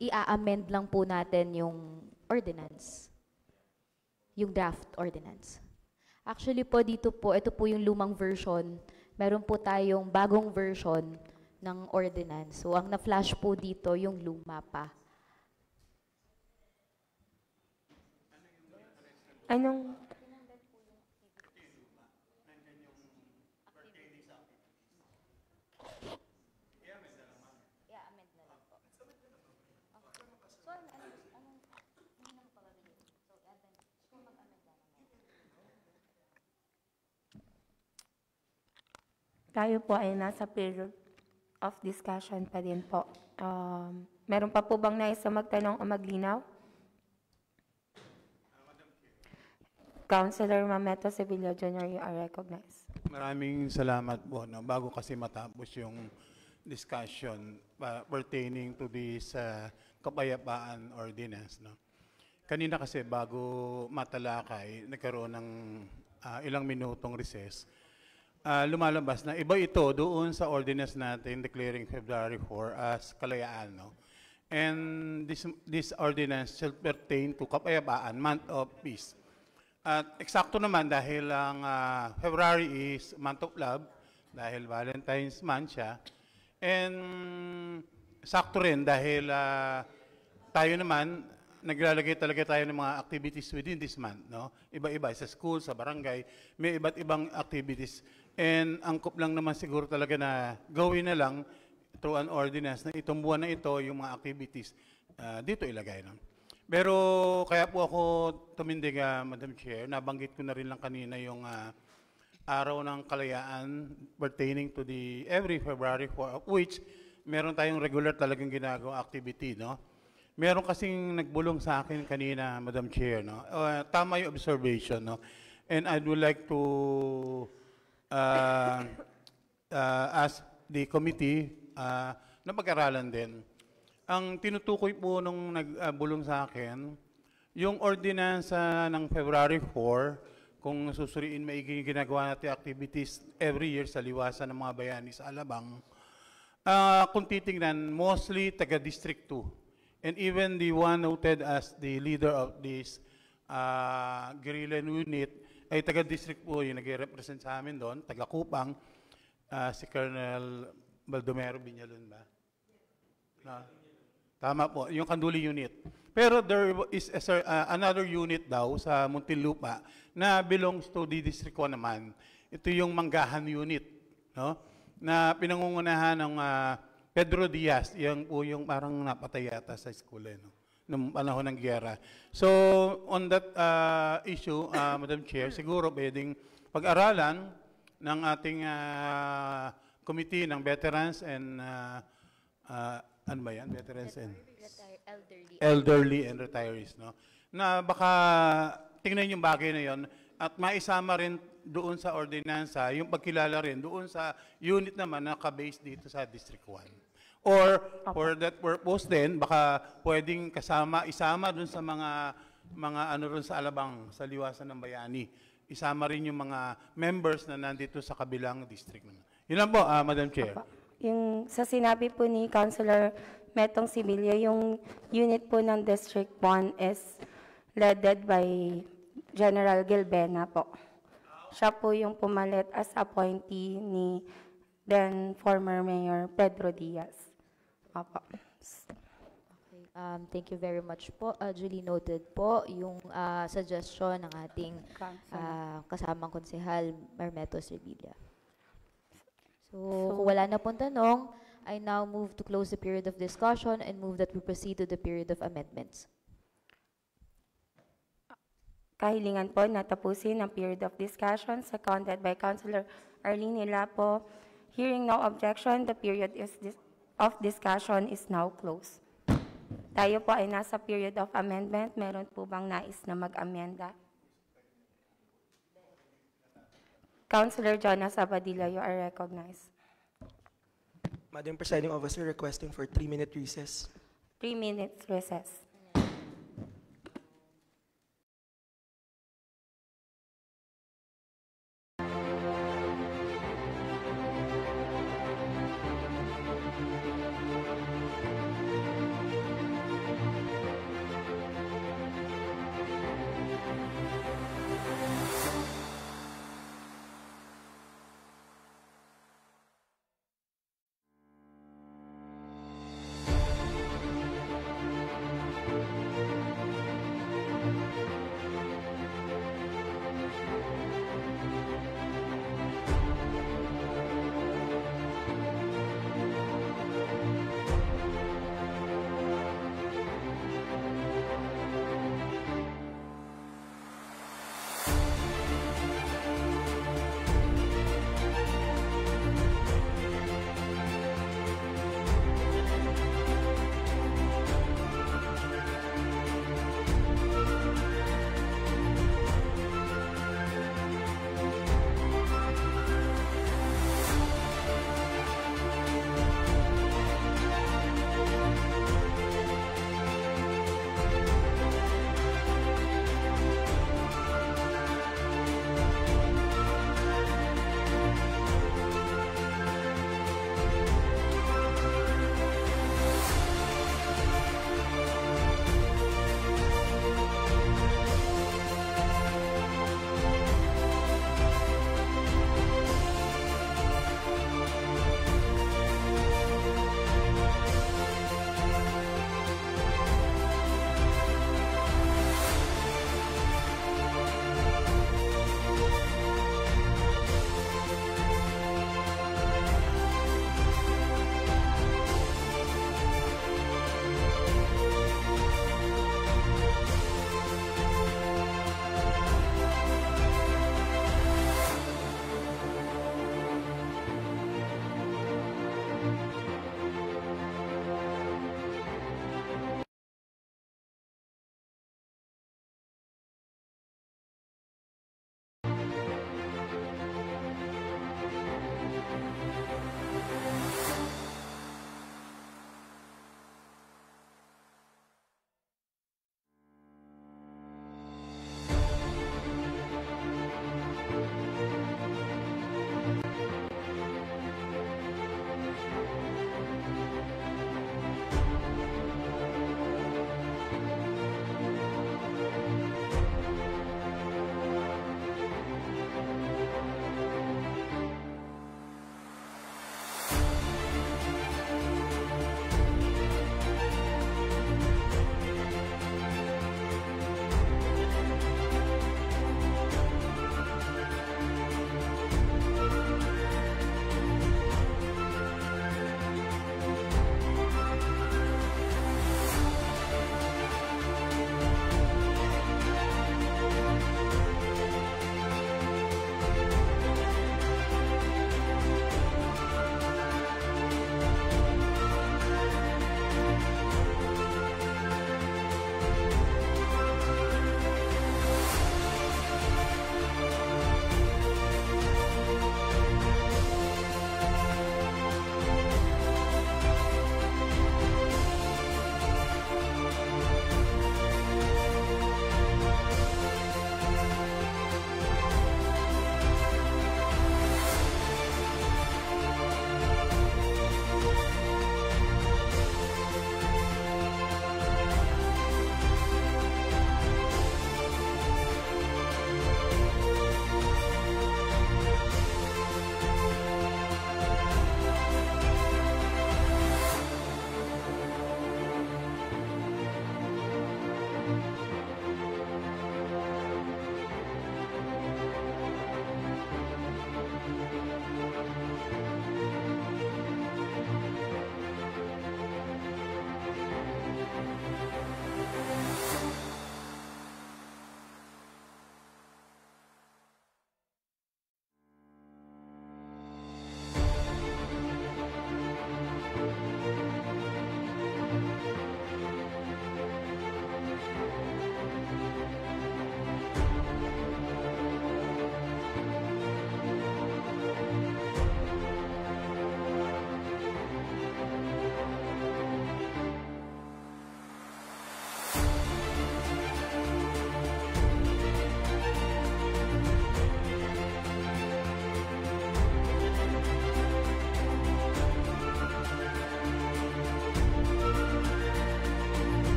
i-amend lang po natin yung ordinance? Yung draft ordinance? Actually po dito po, ito po yung lumang version. Meron po tayong bagong version ng ordinance. So ang na-flash po dito yung luma pa. Anong? Tayo po ay nasa period of discussion pa din po. Meron pa po bang nais na magtanong o maglinaw? Councilor Mameto Sevilla Jr., you are recognized. Maraming salamat po. No? Bago kasi matapos yung discussion pertaining to this kapayapaan ordinance. No? Kanina kasi bago matalakay, nagkaroon ng ilang minutong recess. Lumalabas na iba ito doon sa ordinance natin declaring February 4 as kalayaan. No? And this ordinance shall pertain to kapayapaan, month of peace. At eksakto naman dahil ang February is month of love, dahil Valentine's month siya. And sakto rin dahil tayo naman, naglalagay talaga tayo ng mga activities within this month. No? Iba-iba, sa school, sa barangay, may iba't ibang activities. And angkop lang naman siguro talaga na gawin na lang through an ordinance na itong buwan na ito, yung mga activities, dito ilagay. No? Pero kaya po ako tumindig, Madam Chair, nabanggit ko na rin lang kanina yung araw ng kalayaan pertaining to the every February 4, of which meron tayong regular talagang ginagawa activity. No? Meron kasing nagbulong sa akin kanina, Madam Chair. No? Tama yung observation. No? And I would like to ask the committee na pag-aralan din. Ang tinutukoy po nung nagbulong sa akin, yung ordinance ng February 4, kung susuriin maigi yung ginagawa natin activities every year sa liwasan ng mga bayani sa Alabang, kung titingnan, mostly taga-District 2. And even the one noted as the leader of this guerrilla unit, ay taga-District po yung nag-represent sa amin doon, taga-Kupang, si Colonel Baldomero Viñalon ba? Tama po, yung Kanduli unit. Pero there is another unit daw sa Muntinlupa na belongs to the District 1 naman. Ito yung Manggahan unit, no? Na pinangungunahan ng Pedro Diaz, yung po yung parang napatay yata sa school, no? Noong panahon ng giyera. So, on that issue, Madam Chair, siguro pwedeng pag-aralan ng ating committee ng veterans and ano ba yan? Veterans and elderly and retirees, no? Na baka tingnan yung bagay na yon at maisama rin doon sa ordinansa, yung pagkilala rin doon sa unit naman na ka-base dito sa District 1. Or for that purpose din, baka pwedeng isama doon sa mga ano rin sa Alabang, sa Liwasan ng Bayani. Isama rin yung mga members na nandito sa kabilang district naman. Yun lang po, Madam Chair. Yung sa sinabi po ni Councilor Metong Sibilya, yung unit po ng District 1 is led by General Gilbena po. Siya po yung pumalit as appointee ni then former Mayor Pedro Diaz. Opo. Okay, thank you very much po. Duly noted po yung suggestion ng ating kasamang konsehal Marmeto Sevilla. So, kung wala na pong tanong, I now move to close the period of discussion and move that we proceed to the period of amendments. Kahilingan po na tapusin ang period of discussion seconded by Councilor Arlene Lapo. Hearing no objection, the period of discussion is now closed. Tayo po ay nasa period of amendment. Meron po bang nais na mag-amenda? Councilor Jonas Abadilla, you are recognized. Madam Presiding Officer, requesting for 3-minute recess. 3 minutes recess.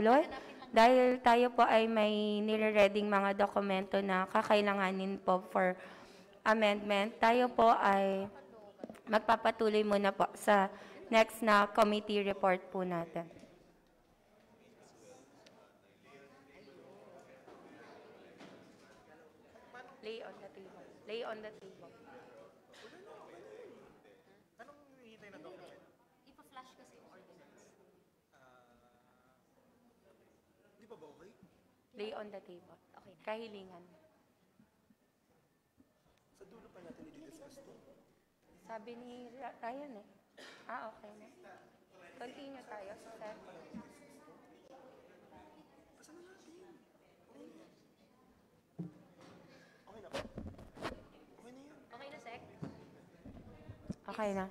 magpapatuloy. Dahil tayo po ay may nire-reading mga dokumento na kakailanganin po for amendment, tayo po ay magpapatuloy muna po sa next na committee report po natin. Lay on the table. Lay on the table. Anong hinihintay na document? Ipa-flash kasi yung ordinance. Di pa ba okay? Lay on the table. Okay na. Kahilingan. Sa dulo pa natin i-discuss to. Sabi ni Ryan eh. Okay na. Continue tayo sa set. Okay na, Sec? Okay na.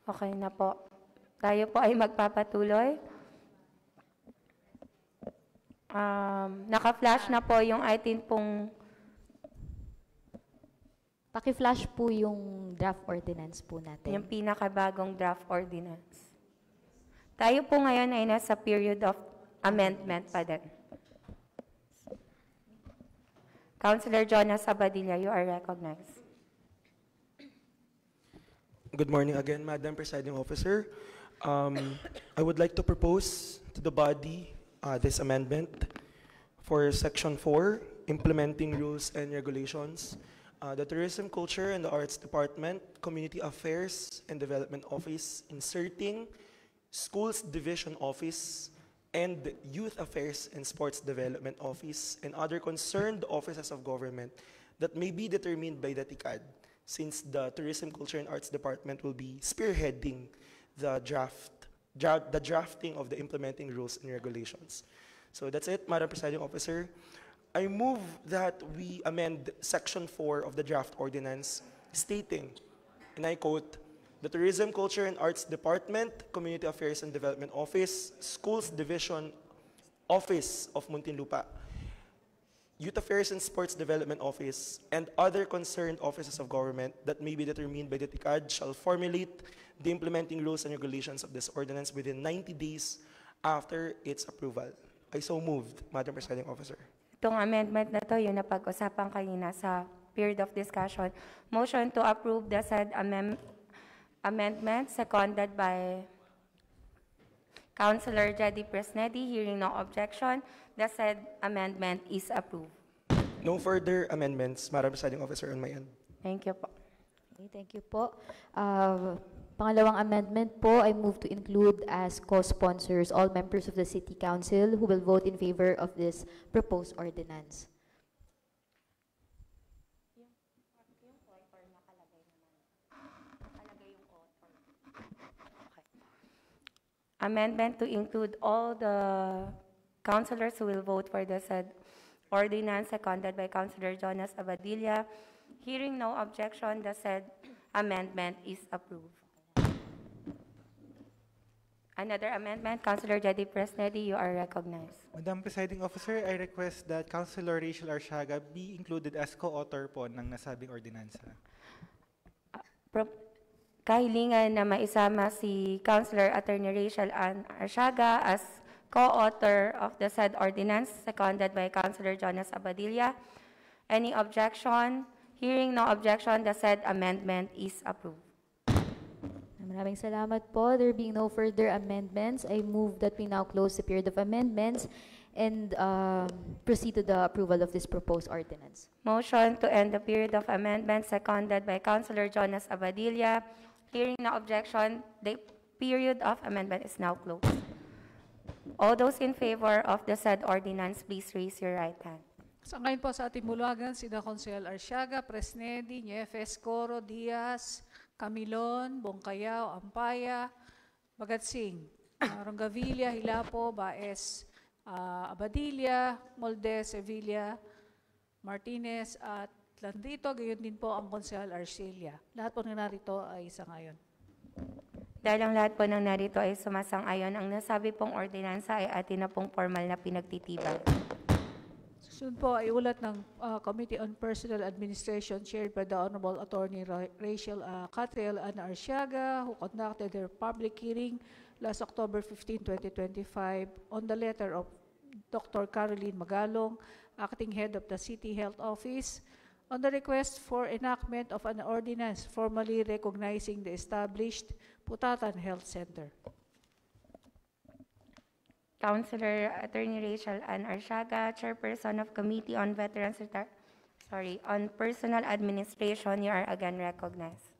Okay na po. Tayo po ay magpapatuloy. Naka-flash na po yung item pong Paki-flash po yung draft ordinance po natin. yung pinakabagong draft ordinance. Tayo po ngayon ay nasa period of amendment pa din. Councilor Jonas Abadilla, you are recognized. Good morning again, Madam Presiding Officer. I would like to propose to the body this amendment for Section 4, Implementing Rules and Regulations. The Tourism, Culture, and the Arts Department, Community Affairs and Development Office, inserting Schools Division Office and Youth Affairs and Sports Development Office and other concerned offices of government that may be determined by the TICAD, since the Tourism, Culture, and Arts Department will be spearheading the drafting of the implementing rules and regulations. So that's it, Madam Presiding Officer. I move that we amend Section 4 of the draft ordinance stating, and I quote, the Tourism, Culture, and Arts Department, Community Affairs and Development Office, Schools Division Office of Muntinlupa, Youth Affairs and Sports Development Office, and other concerned offices of government that may be determined by the TICAD shall formulate the implementing rules and regulations of this ordinance within 90 days after its approval. I so moved, Madam Presiding Officer. Itong amendment na to, yung napag-usapan kanina sa period of discussion. Motion to approve the said amendment seconded by Councilor Jedy Presnedi. Hearing no objection, the said amendment is approved. No further amendments, Madam Presiding Officer, on my end. Thank you po. Okay, thank you po. Pangalawang amendment po, I move to include as co-sponsors all members of the City Council who will vote in favor of this proposed ordinance. Amendment to include all the councilors who will vote for the said ordinance seconded by Councilor Jonas Abadilla. Hearing no objection, the said amendment is approved. Another amendment, Councilor Jedy Presnedi, you are recognized. Madam Presiding Officer, I request that Councilor Rachel Arsiaga be included as co-author po ng nasabing ordinansa. Kahilingan na maisama si Councilor Attorney Rachel Ann Arsiaga as co-author of the said ordinance, seconded by Councilor Jonas Abadilla. Any objection? Hearing no objection, the said amendment is approved. Maraming salamat po. There being no further amendments, I move that we now close the period of amendments and proceed to the approval of this proposed ordinance. Motion to end the period of amendment, seconded by Councilor Jonas Abadilla. Hearing no objection, the period of amendment is now closed. All those in favor of the said ordinance, please raise your right hand. Sa ngayon po sa ating bulagan, sina Consel Arsiaga, Presnedi, Niefes, Coro, Diaz, Camilon, Bongcayao, Ampaya, Bagatsing, Rongavilla, Hilapo, Baez, Abadilla, Molde, Sevilla, Martinez, at Landito, gayon din po ang Consel Arcelia. Lahat po na narito ay isa ngayon. Dahil ang lahat po ng narito ay sumasang-ayon, ang nasabi pong ordinansa ay atin na pong formal na pinagtitibay. Sunod po ay ulat ng Committee on Personal Administration chaired by the Honorable Attorney Rachel Catriel Ana Arsiaga, who conducted their public hearing last October 15, 2025 on the letter of Dr. Caroline Magalong, Acting Head of the City Health Office, on the request for enactment of an ordinance formally recognizing the established Putatan Health Center. Councilor Attorney Rachel Ann Arsiaga, Chairperson of Committee on on Personal Administration, you are again recognized.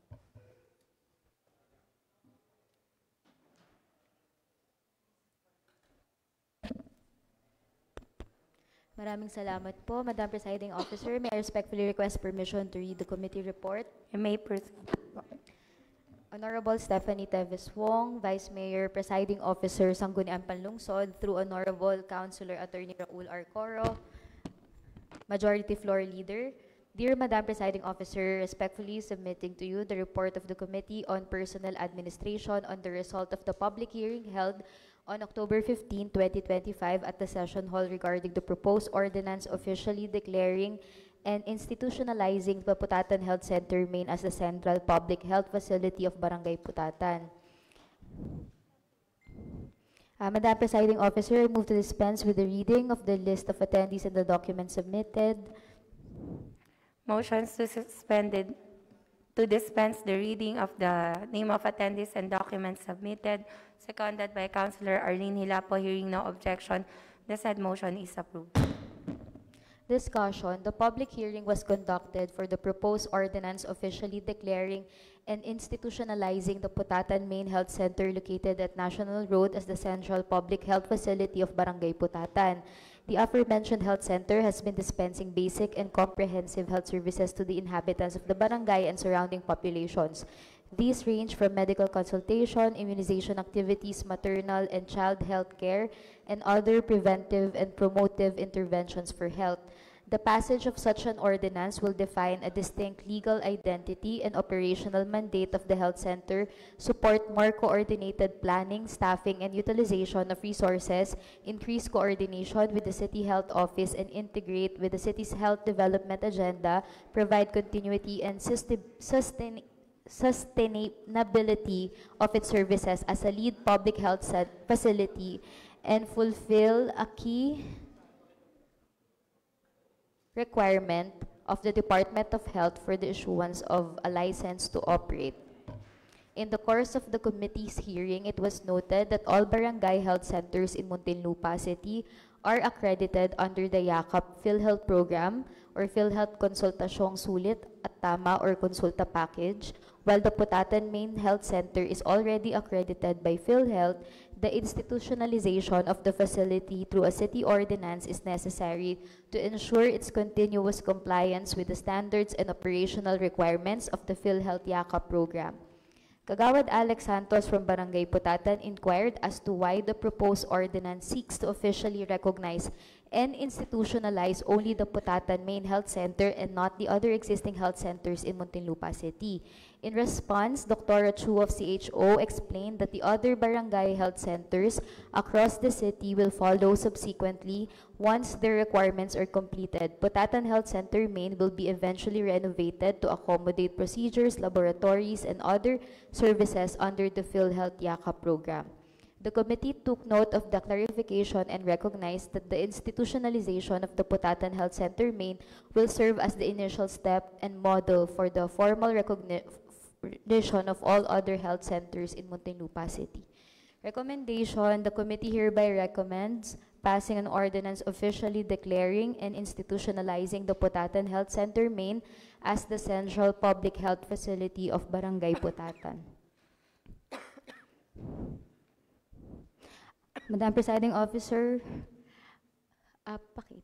Maraming salamat po, Madam Presiding Officer. May I respectfully request permission to read the committee report. You may proceed. Honorable Stephanie Teves Wong, Vice Mayor, Presiding Officer, Sangguniang Panlungsod, through Honorable Councilor Attorney Raul R. Coro, Majority Floor Leader. Dear Madam Presiding Officer, respectfully submitting to you the report of the Committee on Personal Administration on the result of the public hearing held on October 15, 2025 at the Session Hall regarding the proposed ordinance officially declaring and institutionalizing the Putatan Health Center Main as the central public health facility of Barangay Putatan. Madam Presiding Officer, I move to dispense with the reading of the list of attendees and the documents submitted. Motions to dispense the reading of the name of attendees and documents submitted, seconded by Councilor Arlene Hilapo. Hearing no objection, the said motion is approved. Discussion. The public hearing was conducted for the proposed ordinance officially declaring and institutionalizing the Putatan Main Health Center located at National Road as the central public health facility of Barangay Putatan. The aforementioned health center has been dispensing basic and comprehensive health services to the inhabitants of the barangay and surrounding populations. These range from medical consultation, immunization activities, maternal and child health care, and other preventive and promotive interventions for health. The passage of such an ordinance will define a distinct legal identity and operational mandate of the health center, support more coordinated planning, staffing, and utilization of resources, increase coordination with the City Health Office, and integrate with the city's health development agenda, provide continuity and sustainability of its services as a lead public health facility, and fulfill a key requirement of the Department of Health for the issuance of a license to operate. In the course of the committee's hearing, it was noted that all barangay health centers in Muntinlupa City are accredited under the YAKAP PhilHealth program or PhilHealth Konsultasyong Sulit at Tama or Konsulta Package. While the Putatan Main Health Center is already accredited by PhilHealth, the institutionalization of the facility through a city ordinance is necessary to ensure its continuous compliance with the standards and operational requirements of the PhilHealth YAKAP program. Kagawad Alex Santos from Barangay Putatan inquired as to why the proposed ordinance seeks to officially recognize and institutionalize only the Putatan Main Health Center and not the other existing health centers in Muntinlupa City. In response, Dr. Chu of CHO explained that the other barangay health centers across the city will follow subsequently once their requirements are completed. Putatan Health Center Main will be eventually renovated to accommodate procedures, laboratories, and other services under the PhilHealth YAKAP program. The committee took note of the clarification and recognized that the institutionalization of the Putatan Health Center Main will serve as the initial step and model for the formal recognition of all other health centers in Muntinlupa City. Recommendation: the committee hereby recommends passing an ordinance officially declaring and institutionalizing the Putatan Health Center Main as the central public health facility of Barangay Putatan. Madam Presiding Officer, pakita.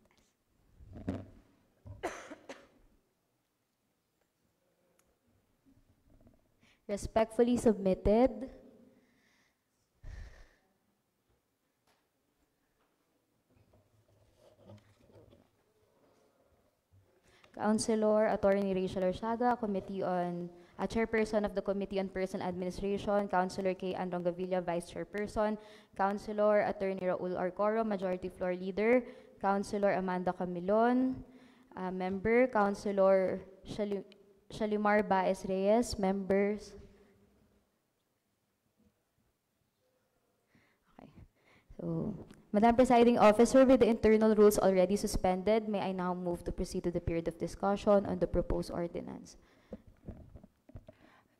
Respectfully submitted. Councilor Attorney Rachel Arsiaga, Chairperson of the Committee on Personal Administration, Councilor K. Andong Gavilla, Vice Chairperson, Councilor Attorney Raul R. Coro, Majority Floor Leader, Councilor Amanda Camilon, member, Councilor Shalimar Baez Reyes, members. Okay. So, Madam Presiding Officer, with the internal rules already suspended, may I now move to proceed to the period of discussion on the proposed ordinance?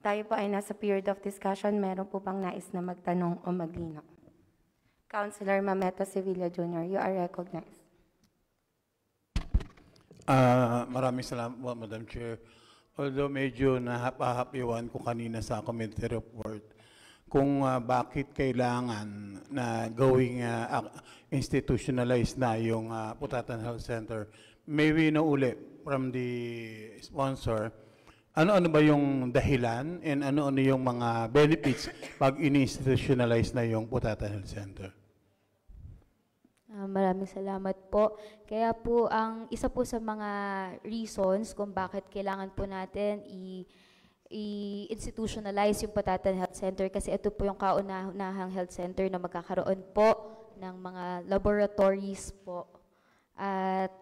Tayo po ay nasa period of discussion. Meron po bang nais na magtanong o maglinaw? Councilor Mameto Sevilla Jr., you are recognized. Maraming salamat po, Madam Chair. Although medyo nahap-hapiwan ko kanina sa committee report kung bakit kailangan na gawing institutionalized na yung Putatan Health Center. Maybe na uli from the sponsor, ano-ano ba yung dahilan and ano-ano yung mga benefits pag in-institutionalize na yung Putatan Health Center? Maraming salamat po. Kaya po, ang isa po sa mga reasons kung bakit kailangan po natin i-institutionalize yung Putatan Health Center kasi ito po yung kauna-unahang health center na magkakaroon po ng mga laboratories po at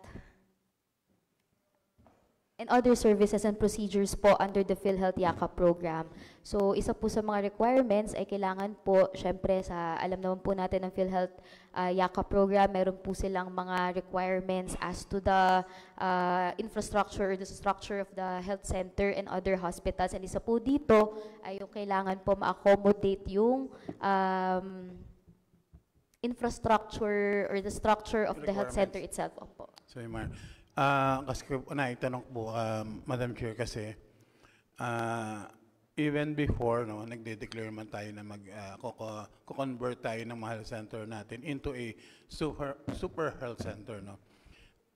and other services and procedures po under the PhilHealth Yakap program. So, isa po sa mga requirements ay kailangan po, syempre, alam naman po natin ng PhilHealth Yakap program, meron po silang mga requirements as to the infrastructure or the structure of the health center and other hospitals. And isa po dito ay yung kailangan po ma-accommodate yung infrastructure or the structure of the health center itself. Opo. So, kasi naitanong po, Madam Chair, kasi even before, no, nagde-declare man tayo na mag-convert tayo ng mga health center natin into a super health center. No?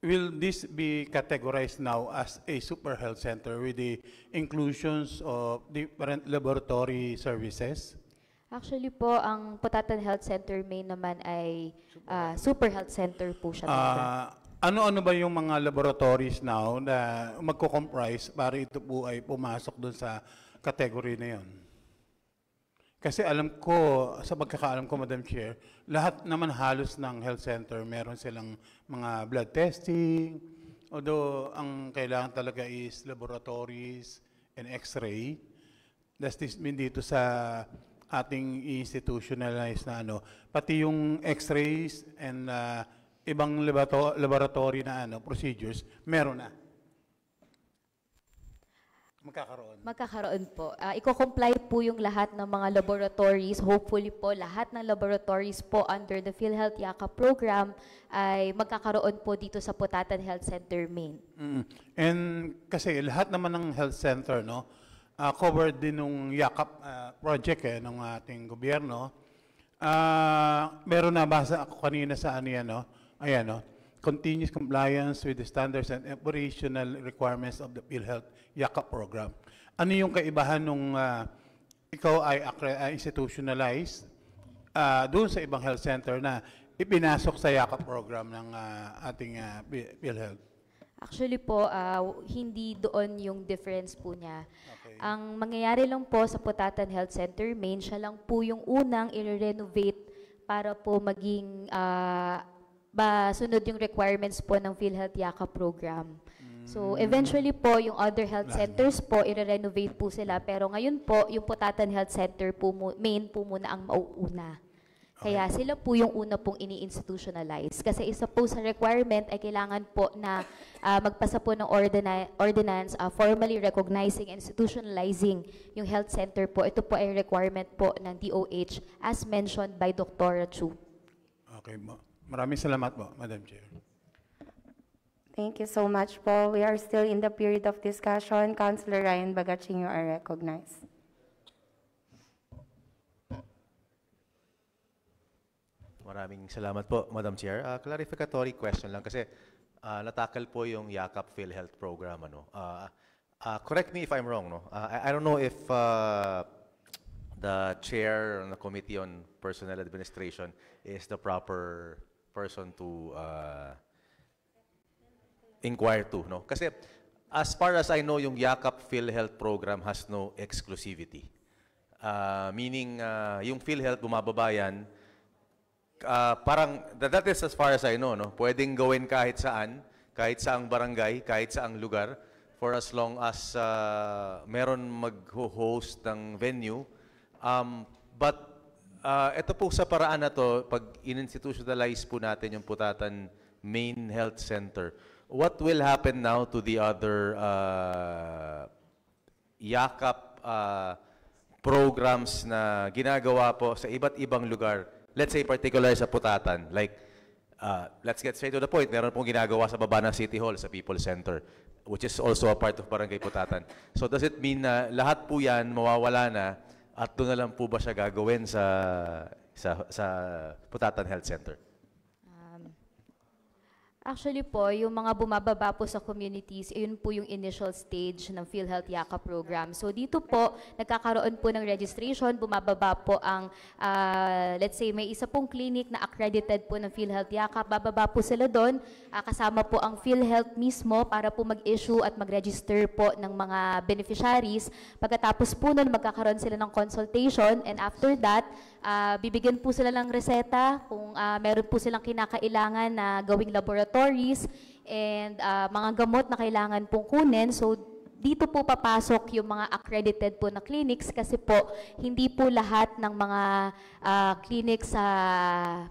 Will this be categorized now as a super health center with the inclusions of different laboratory services? Actually po, ang Putatan Health Center main naman ay super health center po siya. Ano-ano ba yung mga laboratories now na magko-comprise para ito po ay pumasok doon sa category na yon? Kasi alam ko, sa pagkakaalam ko, Madam Chair, lahat naman halos ng health center, meron silang mga blood testing, although ang kailangan talaga is laboratories and x-ray. Does this mean dito sa ating institutionalized na pati yung x-rays and ibang laboratory na procedures, meron na? Magkakaroon po. Iko-comply po yung lahat ng mga laboratories. Hopefully po, lahat ng laboratories po under the PhilHealth Yakap program ay magkakaroon po dito sa Putatan Health Center main. And kasi lahat naman ng health center, no, covered din ng Yakap project ng ating gobyerno. Meron na basa ako kanina sa ayan, no? Continuous compliance with the standards and operational requirements of the PhilHealth Yakap program. Ano yung kaibahan nung ikaw ay institutionalized doon sa ibang health center na ipinasok sa Yakap program ng ating PhilHealth? Actually po, hindi doon yung difference po niya. Okay. Ang mangyayari lang po sa Putatan Health Center main, siya lang po yung unang i-renovate para po maging sunod yung requirements po ng PhilHealth Yakap program. So, eventually po, yung other health centers po, i-renovate po sila. Pero ngayon po, yung Putatan Health Center po, main po muna ang mauuna. Kaya sila po yung una pong ini-institutionalize. Kasi isa po sa requirement ay kailangan po na magpasa po ng ordinance formally recognizing and institutionalizing yung health center po. Ito po ay requirement po ng DOH as mentioned by Dr. Chu. Okay mo. Maraming salamat po, Madam Chair. Thank you so much po. We are still in the period of discussion. Councilor Ryan Bagaching, you are recognized. Maraming salamat po, Madam Chair. Clarificatory question lang kasi natakal po yung Yakap PhilHealth program. Correct me if I'm wrong. No? I don't know if the chair of the Committee on Personnel Administration is the proper person to inquire to. No? Kasi as far as I know, yung Yakap PhilHealth program has no exclusivity. Meaning, yung PhilHealth bumababa yan parang, that is as far as I know, no? Pwedeng gawin kahit saan, kahit saang barangay, kahit saang lugar, for as long as meron mag-host ng venue. But ito po sa paraan na to, pag in-institutionalize po natin yung Putatan Main Health Center, what will happen now to the other yakap programs na ginagawa po sa iba't ibang lugar? Let's say particular sa Putatan, like let's get straight to the point. Meron pong ginagawa sa baba ng City Hall, sa People Center, which is also a part of Barangay Putatan. So does it mean na lahat po yan mawawala na at doon na lang po ba siya gagawin sa Putatan Health Center? Actually po, yung mga bumababa po sa communities, yun po yung initial stage ng PhilHealth Yakap program. So dito po, nagkakaroon po ng registration, bumababa po ang, let's say, may isa pong clinic na accredited po ng PhilHealth Yakap, bababa po sila doon, kasama po ang PhilHealth mismo para po mag-issue at mag-register po ng mga beneficiaries. Pagkatapos po nun, magkakaroon sila ng consultation, and after that, bibigyan po sila ng reseta kung meron po silang kinakailangan na gawing laboratories and mga gamot na kailangan pong kunin. So, dito po papasok yung mga accredited po na clinics kasi po hindi po lahat ng mga clinics sa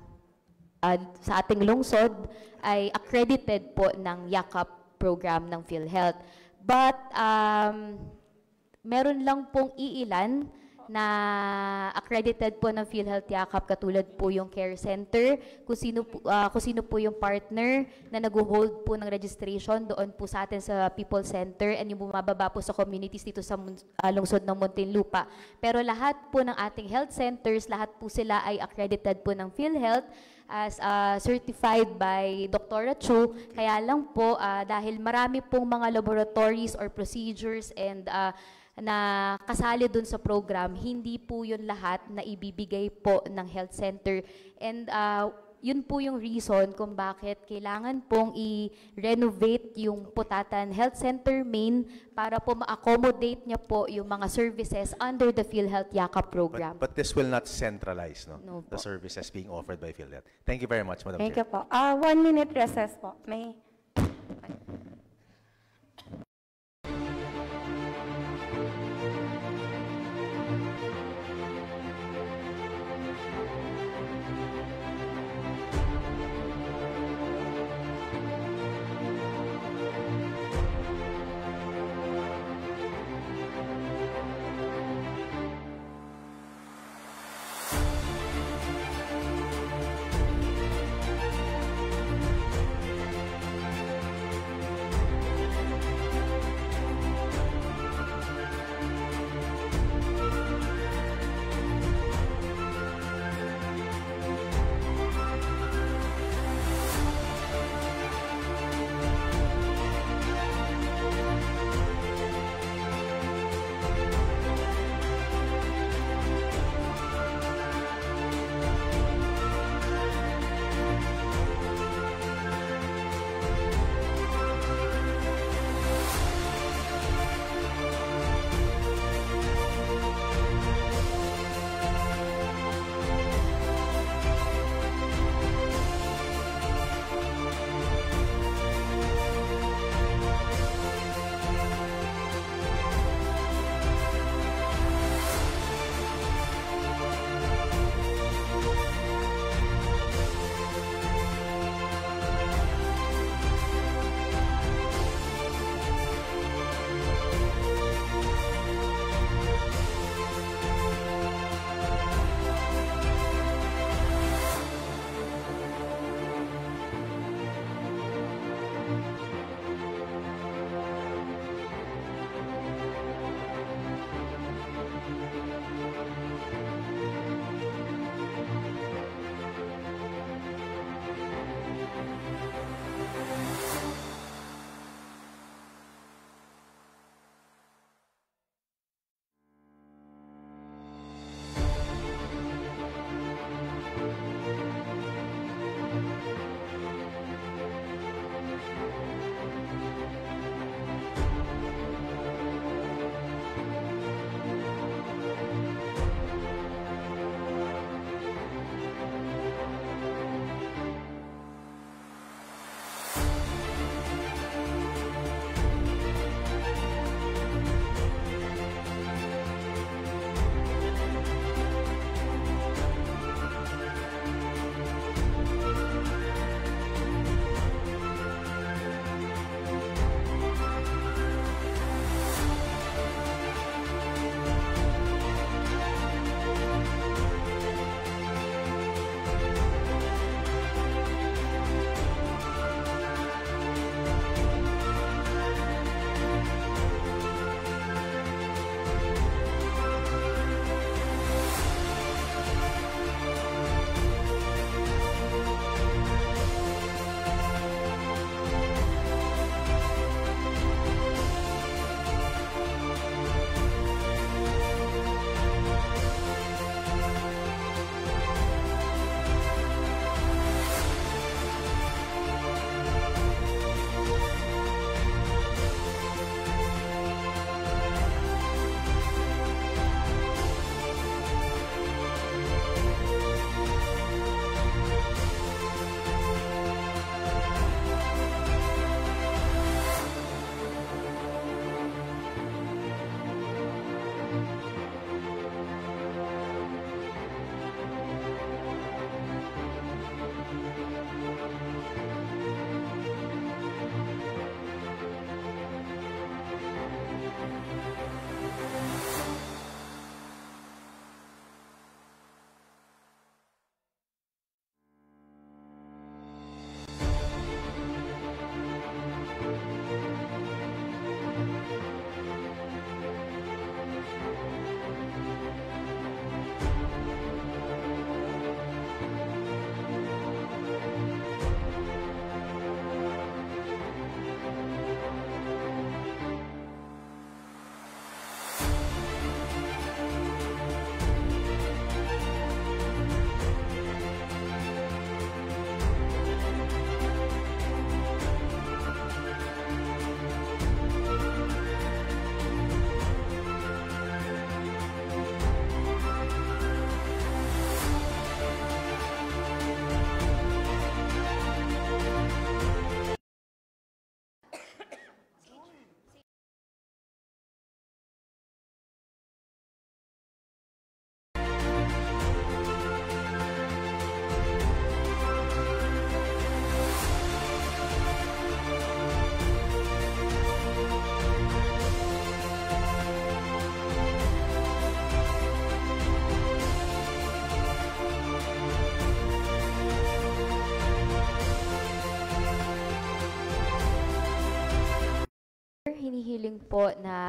ating lungsod ay accredited po ng yakap program ng PhilHealth. But meron lang pong iilan na accredited po ng PhilHealth Yakap, katulad po yung care center, kung sino po yung partner na nag-hold po ng registration doon po sa atin sa People Center, and yung bumababa po sa communities dito sa lungsod ng Muntinlupa. Pero lahat po ng ating health centers, lahat po sila ay accredited po ng PhilHealth as certified by Dr. Chu. Kaya lang po, dahil marami pong mga laboratories or procedures and na kasali dun sa program, hindi po yun lahat na ibibigay po ng health center. And yun po yung reason kung bakit kailangan pong i-renovate yung Putatan Health Center Main para po ma-accommodate niya po yung mga services under the PhilHealth Yakap program. But this will not centralize, no? No The po. services being offered by PhilHealth. Thank you very much, Madam Thank Chair. you po. 1 minute recess po. May...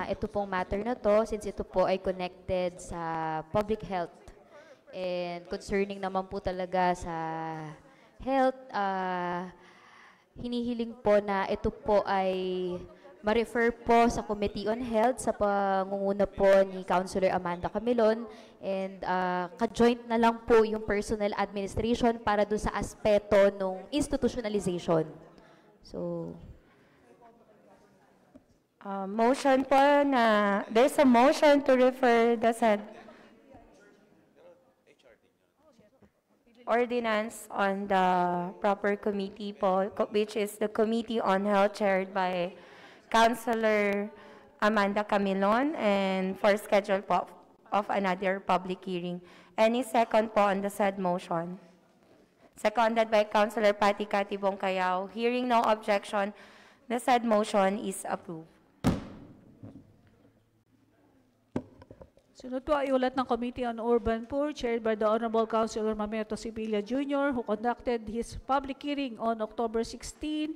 ito pong matter na to, since ito po ay connected sa public health and concerning naman po talaga sa health, hinihiling po na ito po ay ma-refer po sa Committee on Health sa pangunguna po ni Councilor Amanda Camilon, and ka-joint na lang po yung personnel administration para doon sa aspeto ng institutionalization. So, motion po na, there's a motion to refer the said ordinance on the proper committee po, which is the Committee on Health chaired by Councilor Amanda Camilon, and for schedule po of another public hearing. Any second po on the said motion? Seconded by Councilor Patty Catibong Cayao. Hearing no objection, the said motion is approved. Sunod po ay ulat ng Committee on Urban Poor, chaired by the Honorable Councilor Mamerto Sibilia Jr., who conducted his public hearing on October 16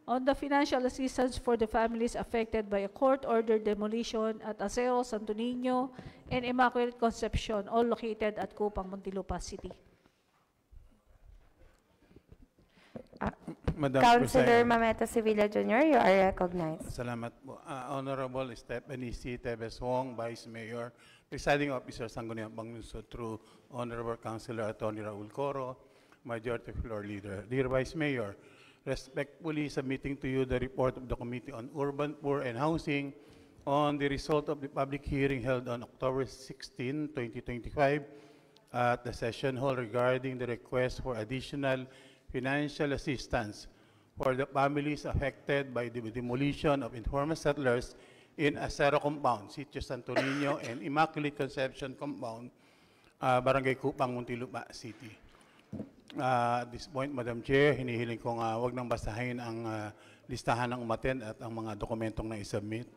on the financial assistance for the families affected by a court-ordered demolition at Aseo, Santo Niño, and Immaculate Conception, all located at Cupang, Muntinlupa City. Councilor Mamerto Sibilia Jr., you are recognized. Salamat po. Honorable Stephanie C. Tevez Wong, Vice Mayor, Presiding Officer Sangguniang Banglunsod, through Honorable Councilor Atty. Raul Coro, Majority Floor Leader. Dear Vice Mayor, respectfully submitting to you the report of the Committee on Urban, Poor, and Housing on the result of the public hearing held on October 16, 2025 at the session hall regarding the request for additional financial assistance for the families affected by the demolition of informal settlers in Acero Compound, Sitio Santo Niño, and Immaculate Conception Compound, Barangay Cupang, Muntinlupa City. At this point, Madam Chair, hinihiling ko nga wag nang basahin ang listahan ng umattend at ang mga dokumentong na-submit.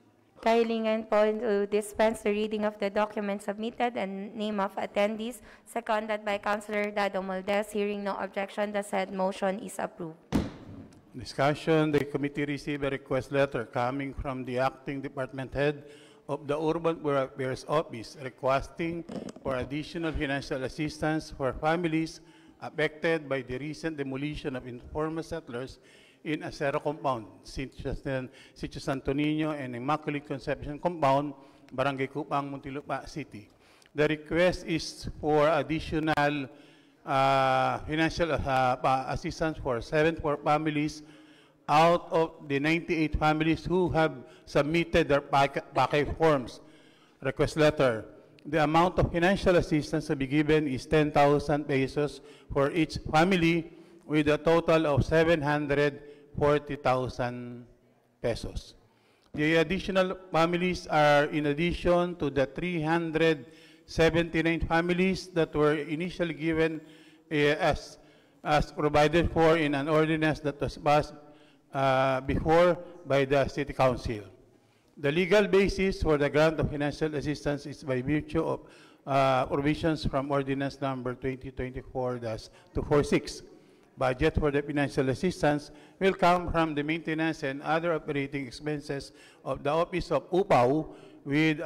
Kahilingan po to dispense the reading of the documents submitted and name of attendees, seconded by Councilor Dado Moldes. Hearing no objection, the said motion is approved. Discussion, the committee received a request letter coming from the acting department head of the Urban Poor Affairs Office requesting for additional financial assistance for families affected by the recent demolition of informal settlers in Acero Compound, Sitio Santo Niño, and Immaculate Conception Compound, Barangay Cupang, Muntinlupa City. The request is for additional financial assistance for 74 families out of the 98 families who have submitted their package forms request letter. The amount of financial assistance to be given is 10,000 pesos for each family, with a total of 740,000 pesos. The additional families are in addition to the 379 families that were initially given as provided for in an ordinance that was passed before by the City Council. The legal basis for the grant of financial assistance is by virtue of provisions from Ordinance Number 2024-246. Budget for the financial assistance will come from the maintenance and other operating expenses of the Office of UPAW with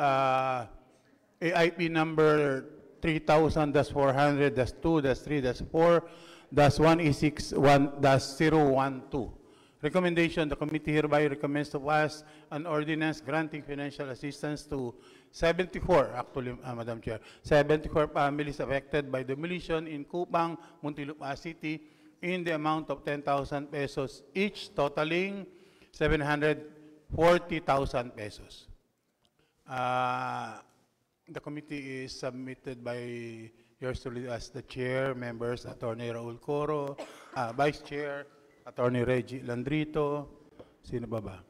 AIP number 3000-400-2-3-4-1E61-012. Recommendation, the committee hereby recommends to pass an ordinance granting financial assistance to 74, actually, Madam Chair, 74 families affected by demolition in Cupang, Muntinlupa City in the amount of 10,000 pesos each, totaling 740,000 pesos. The committee is submitted by yours truly as the chair, members, Attorney Raul Coro, Vice Chair, Attorney Reggie Landrito, sino ba?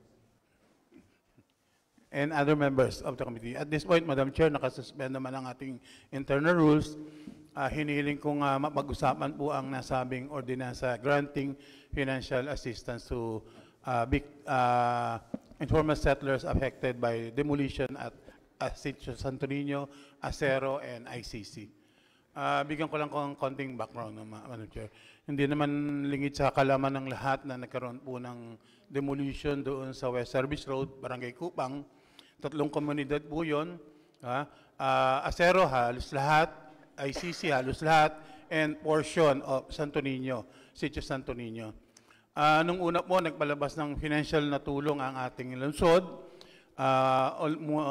And other members of the committee. At this point, Madam Chair, nakasuspend naman ang ating internal rules. Hinihiling kong mapag-usapan po ang nasabing ordinansa granting financial assistance to informal settlers affected by demolition at Sitio Santo Niño, Acero, and ICC. Bigyan ko lang ng konting background, Madam Chair. Hindi naman lingid sa kalaman ng lahat na nagkaroon po ng demolition doon sa West Service Road, Barangay Cupang, Tatlong komunidad po yun. Acero, halos lahat. ICC, halos lahat. And portion of Santo Niño, Sitio Santo Niño. Nung una po, nagpalabas ng financial na tulong ang ating lungsod.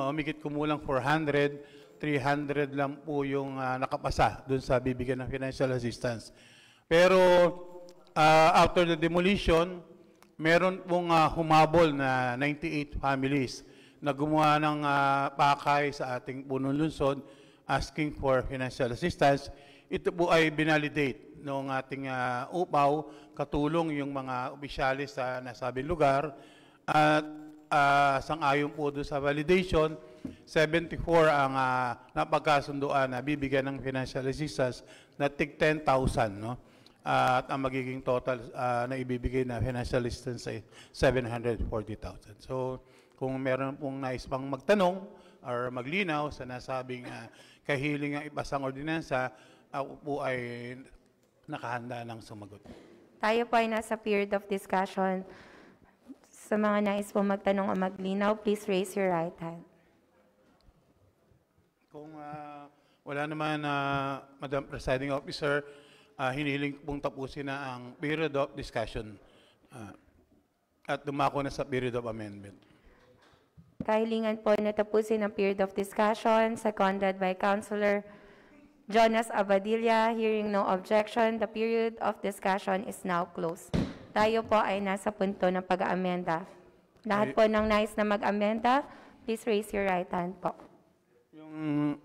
Umikit kumulang 400, 300 lang po yung nakapasa dun sa bibigyan ng financial assistance. Pero after the demolition, meron pong humabol na 98 families na gumawa ng pakay sa ating punong lungsod asking for financial assistance. Ito po ay binalidate ng ating upaw, katulong yung mga opisyalis sa nasabing lugar. At sang-ayon po doon sa validation, 74 ang napagkasunduan na bibigyan ng financial assistance na tig 10,000. No? At ang magiging total na ibibigay na financial assistance ay 740,000. So kung meron pong nais pang magtanong or maglinaw sa nasabing kahiling ang ipasang ordinansa, ako po ay nakahanda ng sumagot. Tayo po ay nasa period of discussion. Sa mga nais po magtanong o maglinaw, please raise your right hand. Kung wala naman, Madam Presiding Officer, hinihiling pong tapusin na ang period of discussion at dumako na sa period of amendment. Kahilingan po na tapusin ang period of discussion, seconded by Councilor Jonas Abadilla. Hearing no objection, the period of discussion is now closed. Tayo po ay nasa punto ng pag-amenda. Lahat po ng nais na mag-amenda, please raise your right hand po. Yung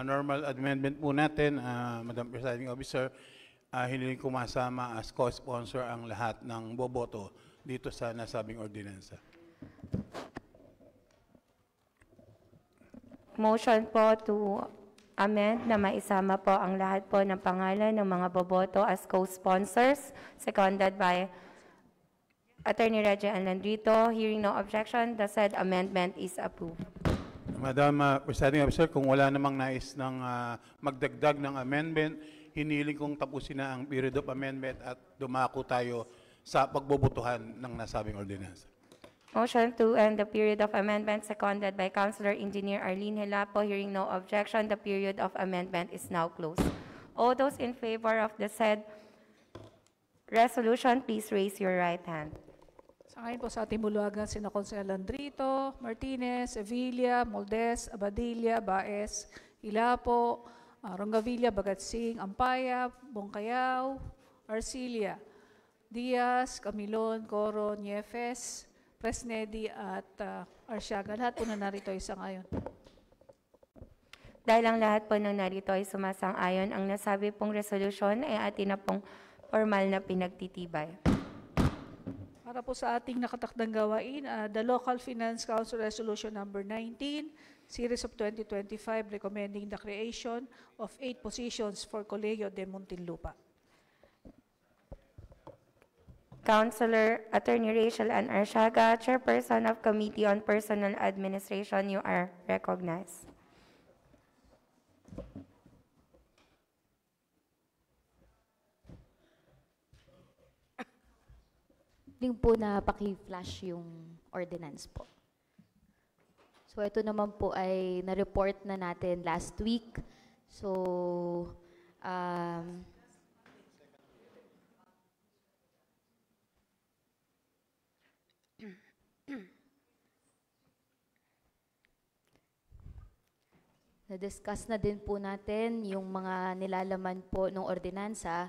normal amendment po natin, Madam Presiding Officer, hiniling ko masama as co-sponsor ang lahat ng boboto dito sa nasabing ordinansa. Motion po to amend na maisama po ang lahat po ng pangalan ng mga boboto as co-sponsors, seconded by Attorney Reggie Alandrito. Hearing no objection, the said amendment is approved. Madam Presiding Officer, kung wala namang nais ng magdagdag ng amendment, hiniling kong tapusin na ang period of amendment at dumako tayo sa pagbobotohan ng nasabing ordinansa. Motion to end the period of amendment, seconded by Councilor Engineer Arlene Helapo. Hearing no objection, the period of amendment is now closed. All those in favor of the said resolution, please raise your right hand. Sangayon po sa ating buluhagan, sina Consel Landrito, Martinez, Evilla, Moldes, Abadilla, Baez, Ilapo, Rongavilla, Bagatsing, Ampaya, Bongcayaw, Arcilia, Diaz, Camilon, Coro, Niefes, Presnedi at Arsiaga. Lahat po na narito ay sangayon. Dahil ang lahat po ng narito ay sumasang-ayon, ang nasabi pong resolusyon ay atin na pong formal na pinagtitibay. Para po sa ating nakatakdang gawain, the Local Finance Council Resolution Number 19, Series of 2025, recommending the creation of 8 positions for Colegio de Muntinlupa. Councilor Attorney Rachel Ann Arsiaga, Chairperson of Committee on Personal Administration, you are recognized. Link po na paki-flash yung ordinance po. So ito naman po ay na-report na natin last week. So na-discuss na din po natin yung mga nilalaman po ng ordinansa.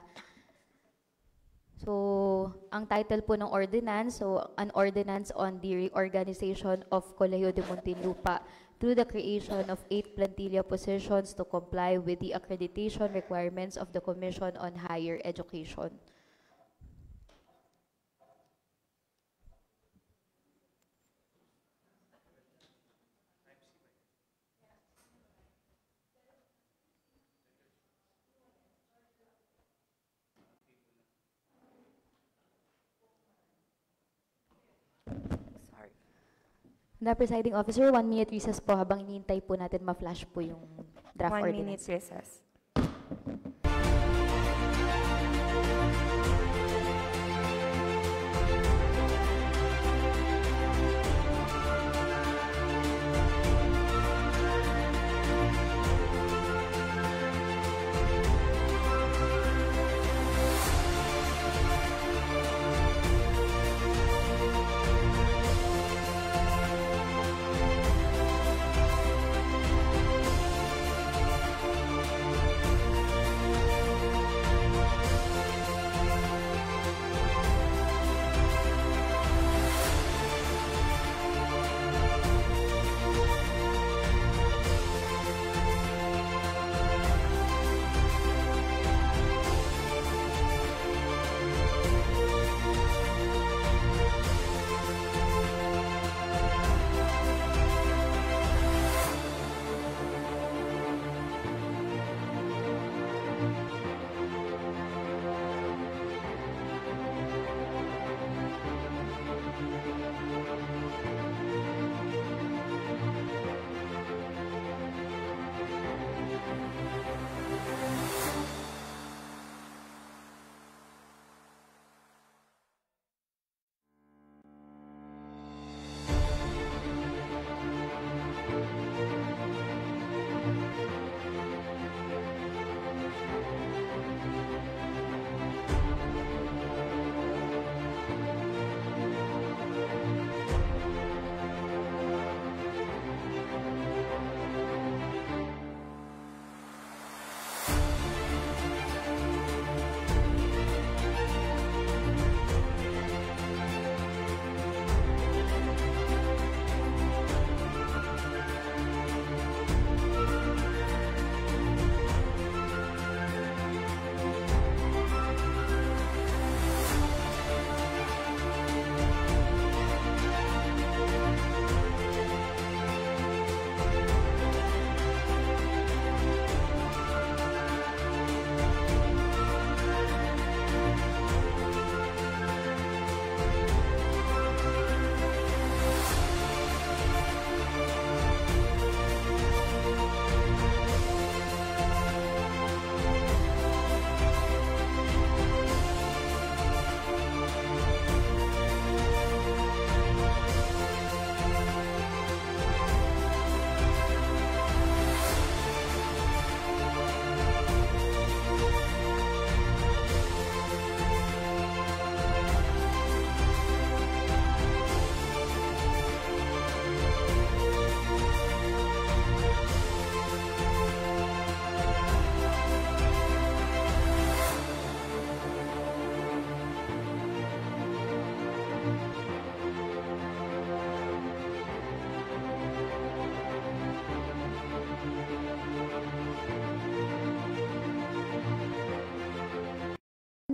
So, ang title po ng ordinance, an ordinance on the reorganization of Colegio de Muntinlupa through the creation of 8 plantilla positions to comply with the accreditation requirements of the Commission on Higher Education. The presiding officer, 1 minute recess po habang iniintay po natin ma-flash po yung draft 1 ordinance. minute recess.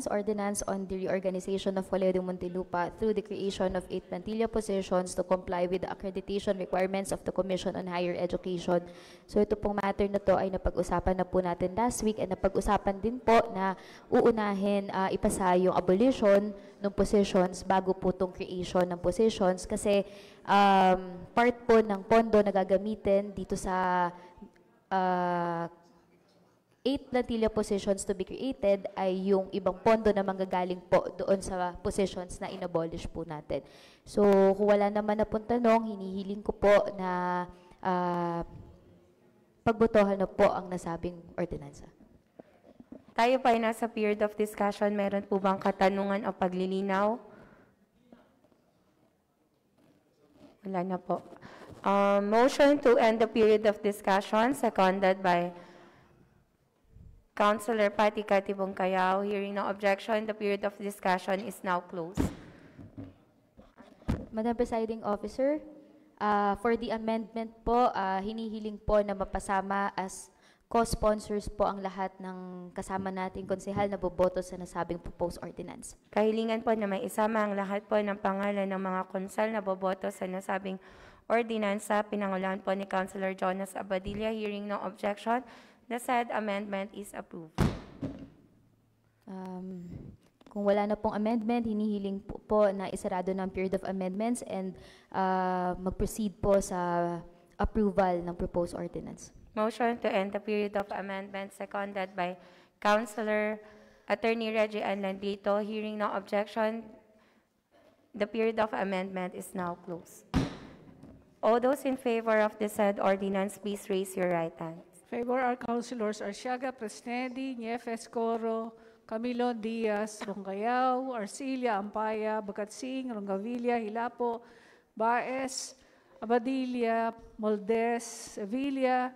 Ordinance, Ordinance on the Reorganization of Colegio de Muntinlupa through the creation of 8 plantilla positions to comply with the accreditation requirements of the Commission on Higher Education. So ito pong matter na to ay napag-usapan na po natin last week, and napag-usapan din po na uunahin ipasa yung abolition ng positions bago po itong creation ng positions, kasi part po ng pondo na gagamitin dito sa 8 plantilla positions to be created ay yung ibang pondo na manggagaling po doon sa positions na inabolish po natin. So, kung wala naman na pong tanong, hinihiling ko po na pagbotohan na po ang nasabing ordinansa. Tayo pa ay nasa period of discussion. Meron po bang katanungan o paglilinaw? Wala na po. Motion to end the period of discussion, seconded by Councilor Patty Katibong Kayao. Hearing no objection, the period of discussion is now closed. Madam Presiding Officer, for the amendment po, hinihiling po na mapasama as co-sponsors po ang lahat ng kasama nating konsehal na boboto sa nasabing proposed ordinance. Kahilingan po na may isama ang lahat po ng pangalan ng mga konsal na boboto sa nasabing ordinansa. Pinangunahan po ni Councilor Jonas Abadilla. Hearing no objection, the said amendment is approved. Kung wala na pong amendment, hinihiling po na isarado ng period of amendments and mag-proceed po sa approval ng proposed ordinance. Motion to end the period of amendment, seconded by Councilor Attorney Reggie Anlandito. Hearing no objection, the period of amendment is now closed. All those in favor of the said ordinance, please raise your right hand. Favor are Councilors Arsiaga, Presnedi, Niefes Coro, Camilo Diaz, Rongayaw, Arcilia, Ampaya, Bagatsing, Rongavilla, Hilapo, Baez, Abadilla, Moldes, Sevilla,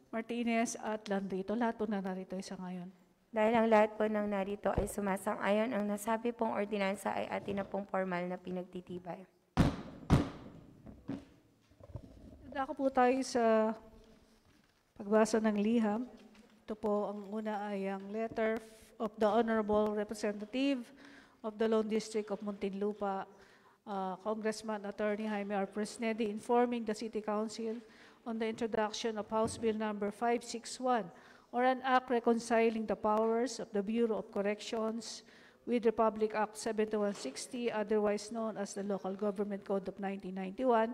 Martinez, at Landrito. Lahat po na narito isa ngayon. Dahil ang lahat po ng narito ay sumasang-ayon, ang nasabi pong ordinansa ay atin na pong formal na pinagtitibay. Dako po tayo sa pagbasa ng liham. Ito po ang una ay ang letter of the Honorable Representative of the Lone District of Muntinlupa, Congressman Attorney Jaime R. Presnedi, informing the City Council on the introduction of House Bill Number 561, or an act reconciling the powers of the Bureau of Corrections with Republic Act 7160, otherwise known as the Local Government Code of 1991,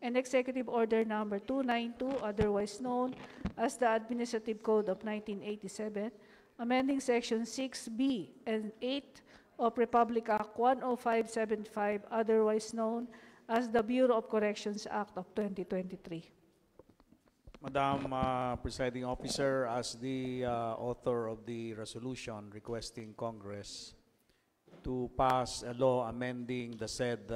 and Executive Order Number 292, otherwise known as the Administrative Code of 1987, amending Section 6B and 8 of Republic Act 10575, otherwise known as the Bureau of Corrections Act of 2023. Madam Presiding Officer, as the author of the resolution requesting Congress to pass a law amending the said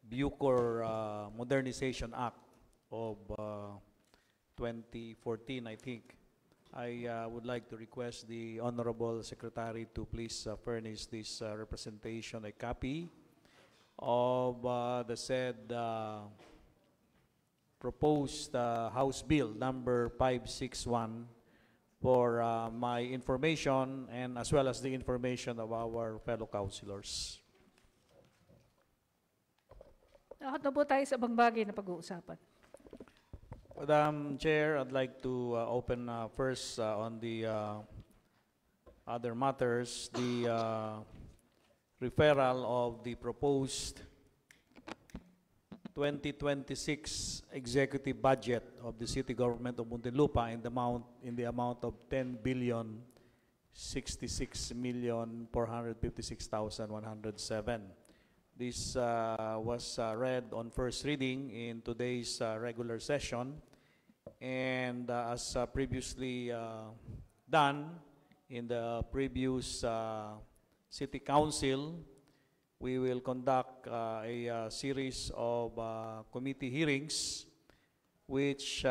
Bucor Modernization Act of 2014, I think, I would like to request the Honorable Secretary to please furnish this representation a copy of the said proposed House Bill number 561 for my information and as well as the information of our fellow councilors. Lahat na po tayo sa ibang bagay na pag-uusapan. Madam Chair, I'd like to open first on the other matters, the referral of the proposed 2026 executive budget of the City Government of Muntinlupa in the amount of 10,066,456,107. This was read on first reading in today's regular session, and as previously done in the previous City Council, we will conduct a series of committee hearings, which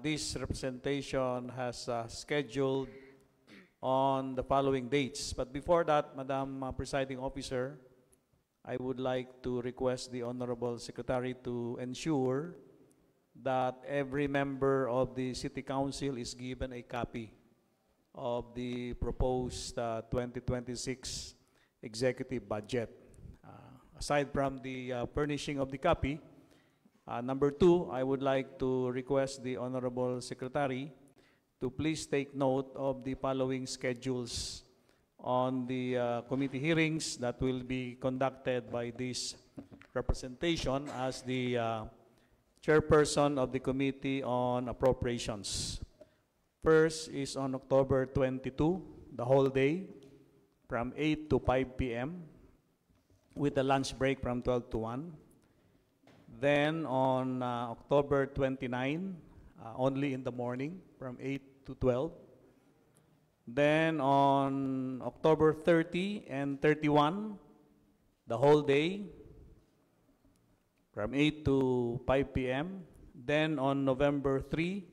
this representation has scheduled on the following dates. But before that, Madam Presiding Officer, I would like to request the Honorable Secretary to ensure that every member of the City Council is given a copy of the proposed 2026 executive budget. Aside from the furnishing of the copy, number two, I would like to request the Honorable Secretary to please take note of the following schedules on the committee hearings that will be conducted by this representation as the chairperson of the Committee on Appropriations. First is on October 22, the whole day, from 8 to 5 p.m., with a lunch break from 12 to 1. Then on October 29, only in the morning, from 8 to 12. Then on October 30 and 31, the whole day, from 8 to 5 p.m. Then on November 3,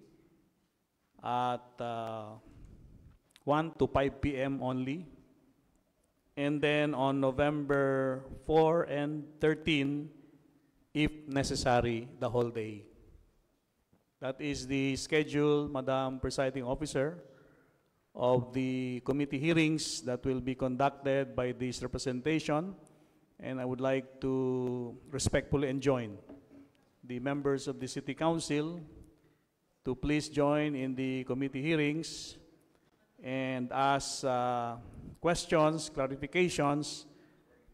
at 1 to 5 p.m. only. And then on November 4 and 13, if necessary, the whole day. That is the schedule, Madam Presiding Officer, of the committee hearings that will be conducted by this representation. And I would like to respectfully enjoin the members of the City Council to please join in the committee hearings and ask questions, clarifications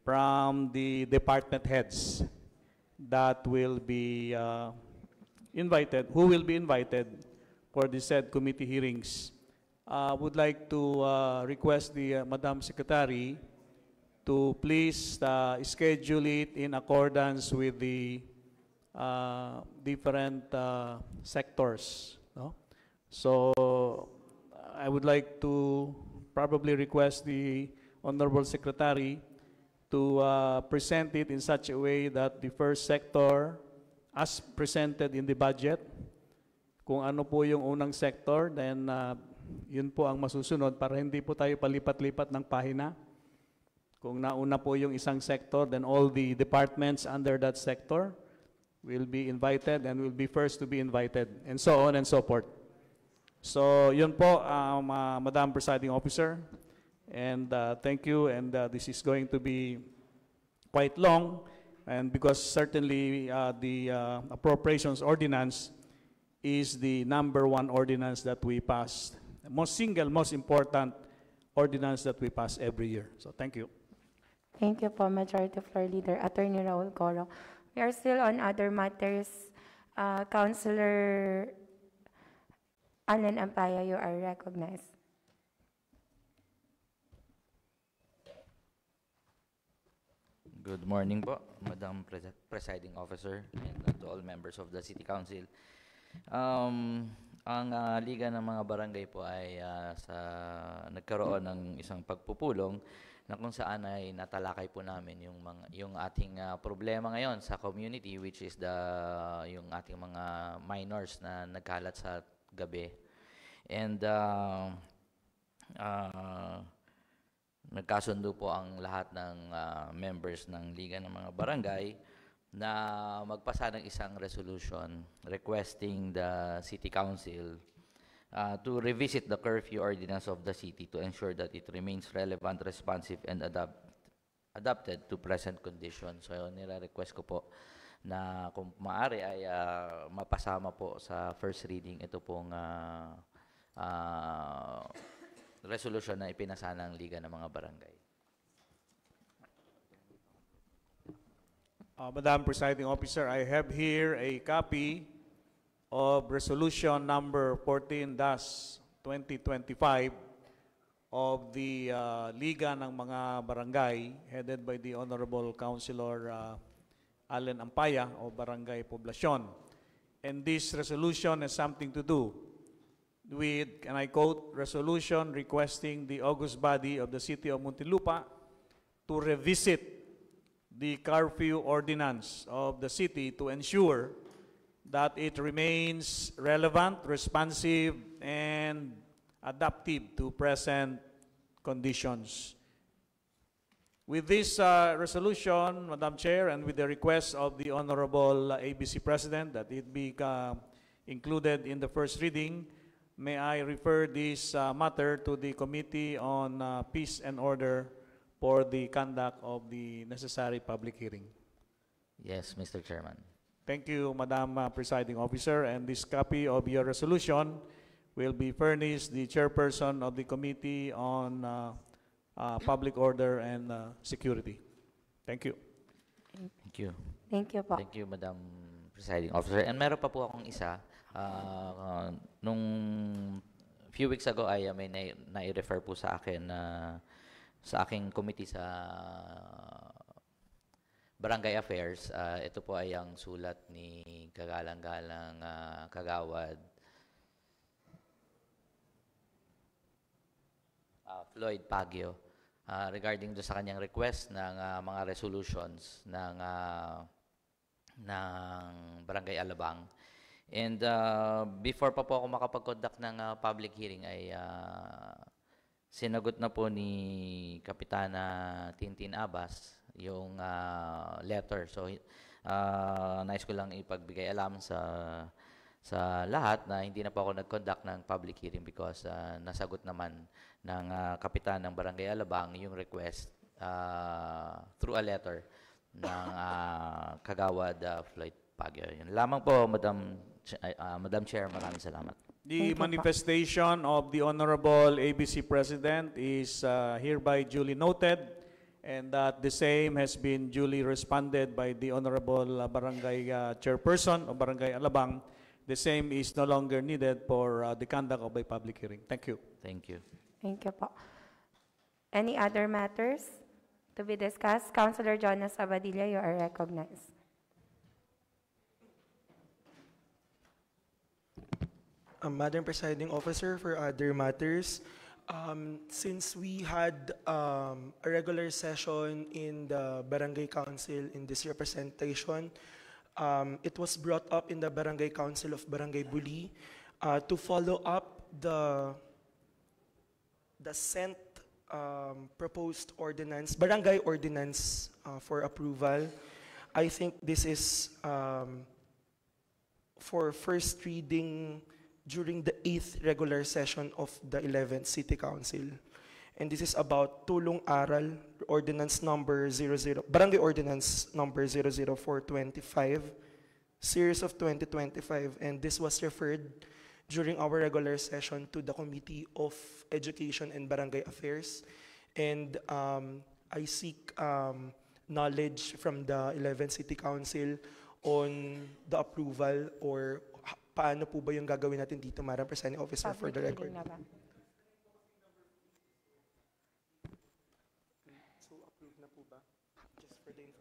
from the department heads that will be invited, who will be invited for the said committee hearings. Would like to request the Madam Secretary to please schedule it in accordance with the different sectors. No? So I would like to probably request the Honorable Secretary to present it in such a way that the first sector, as presented in the budget, kung ano po yung unang sector, then yun po ang masusunod para hindi po tayo palipat-lipat ng pahina. Kung nauna po yung isang sector, then all the departments under that sector will be invited and will be first to be invited, and so on and so forth. So yun po, Madam Presiding Officer, and thank you, and this is going to be quite long, and because certainly the Appropriations Ordinance is the #1 ordinance that we passed, the most important ordinance that we pass every year. So thank you. Thank you po, Majority Floor Leader Attorney Raul Coro. We are still on other matters. Councilor Alan Ampaya, you are recognized. Good morning po, Madam Presiding Officer, and to all members of the City Council. Ang Liga ng mga Barangay po ay nagkaroon ng isang pagpupulong na kung saan ay natalakay po namin yung ating problema ngayon sa community, which is yung ating mga minors na nagkalat sa gabi. And nagkasundo po ang lahat ng members ng Liga ng mga Barangay na magpasa ng isang resolution requesting the City Council to revisit the curfew ordinance of the city to ensure that it remains relevant, responsive, and adapted to present conditions. So, nire-request ko po na kung maaari ay mapasama po sa first reading ito pong resolution na ipinasa ng Liga ng mga Barangay. Madam Presiding Officer, I have here a copy of Resolution number 14-2025 of the Liga ng mga Barangay, headed by the Honorable Councilor Alan Ampaya of Barangay Poblacion. And this resolution has something to do with, and I quote, resolution requesting the august body of the City of Muntinlupa to revisit the curfew ordinance of the city to ensure that it remains relevant, responsive, and adaptive to present conditions. With this resolution, Madam Chair, and with the request of the Honorable ABC President that it be included in the first reading, may I refer this matter to the Committee on Peace and Order for the conduct of the necessary public hearing. Yes, Mr. Chairman. Thank you, Madam Presiding Officer, and this copy of your resolution will be furnished the chairperson of the Committee on Public Order and Security. Thank you. Thank you. Thank you po. Thank you, Madam Presiding Officer. And meron pa po akong isa. Nung few weeks ago ay may nai-refer po sa akin sa aking committee sa Barangay Affairs. Ito po ay ang sulat ni kagalang-galang Kagawad Floyd Pagio regarding do sa kanyang request ng mga resolutions ng Barangay Alabang. And before pa po ako makapag-conduct ng public hearing ay sinagot na po ni Kapitana Tintin Abbas yung letter. So nais ko lang ipagbigay alam sa lahat na hindi na po ako nag-conduct ng public hearing because nasagot naman ng Kapitan ng Barangay Alabang yung request through a letter ng Kagawad Floyd Pagio. Yun lamang po, Madam Chair, maraming salamat. The manifestation of the Honorable ABC President is hereby duly noted, and that the same has been duly responded by the Honorable Barangay Chairperson of Barangay Alabang. The same is no longer needed for the conduct of a public hearing. Thank you. Thank you. Thank you po. Any other matters to be discussed? Councilor Jonas Abadilla, you are recognized. Madam Presiding Officer, for other matters, since we had a regular session in the Barangay Council in this representation, it was brought up in the Barangay Council of Barangay Buli to follow up the sent proposed ordinance, barangay ordinance for approval. I think this is for first reading during the 8th regular session of the 11th City Council. And this is about Tulong Aral, Ordinance number 00, Barangay Ordinance number 00425, series of 2025. And this was referred during our regular session to the Committee of Education and Barangay Affairs. And I seek knowledge from the 11th City Council on the approval or paano po ba yung gagawin natin dito, Madam Presiding Officer, for the record.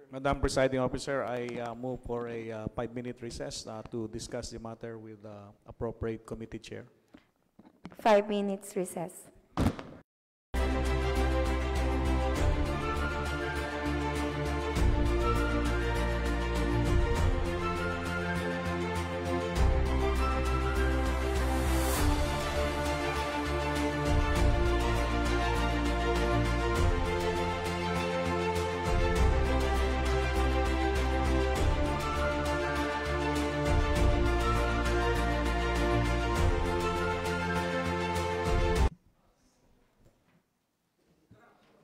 Madam Presiding Officer, I move for a 5-minute recess to discuss the matter with the appropriate committee chair. 5 minutes recess.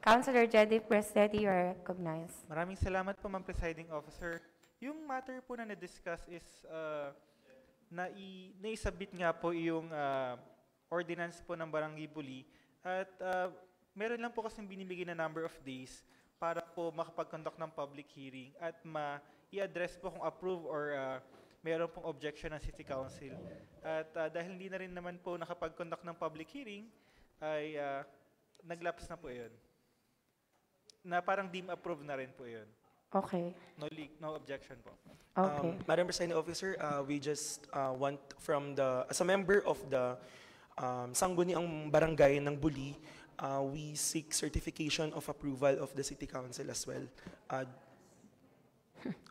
Councilor Jedi Prestetti, you are recognized. Maraming salamat po, Ma'am Presiding Officer. Yung matter po na na-discuss is naisabit nga po yung ordinance po ng Barangay Buli at meron lang po kasing binibigay na number of days para po makapag-conduct ng public hearing at i-address po kung approve or meron pong objection ng City Council. At dahil hindi na rin naman po nakapag-conduct ng public hearing, ay naglaps na po yun. Na parang deem approve na rin po yun. Okay. No objection po. Okay. Madam Presiding Officer, we just want from as a member of the Sangguniang Barangay ng Buli, we seek certification of approval of the City Council as well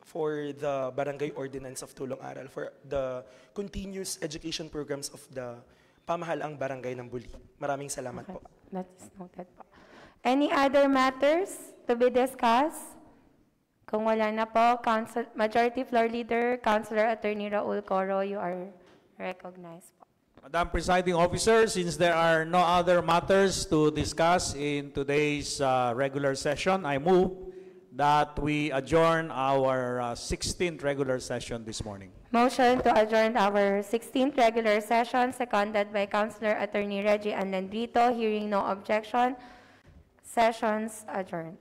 for the Barangay Ordinance of Tulong Aral, for the continuous education programs of the Pamahalaang Barangay ng Buli. Maraming salamat po. That is noted po. Any other matters to be discussed? Kung wala na po, Majority Floor Leader, Councilor Attorney Raul Coro, you are recognized po. Madam Presiding Officer, since there are no other matters to discuss in today's regular session, I move that we adjourn our 16th regular session this morning. Motion to adjourn our 16th regular session, seconded by Councilor Attorney Reggie Anlandrito. Hearing no objection, sessions adjourned.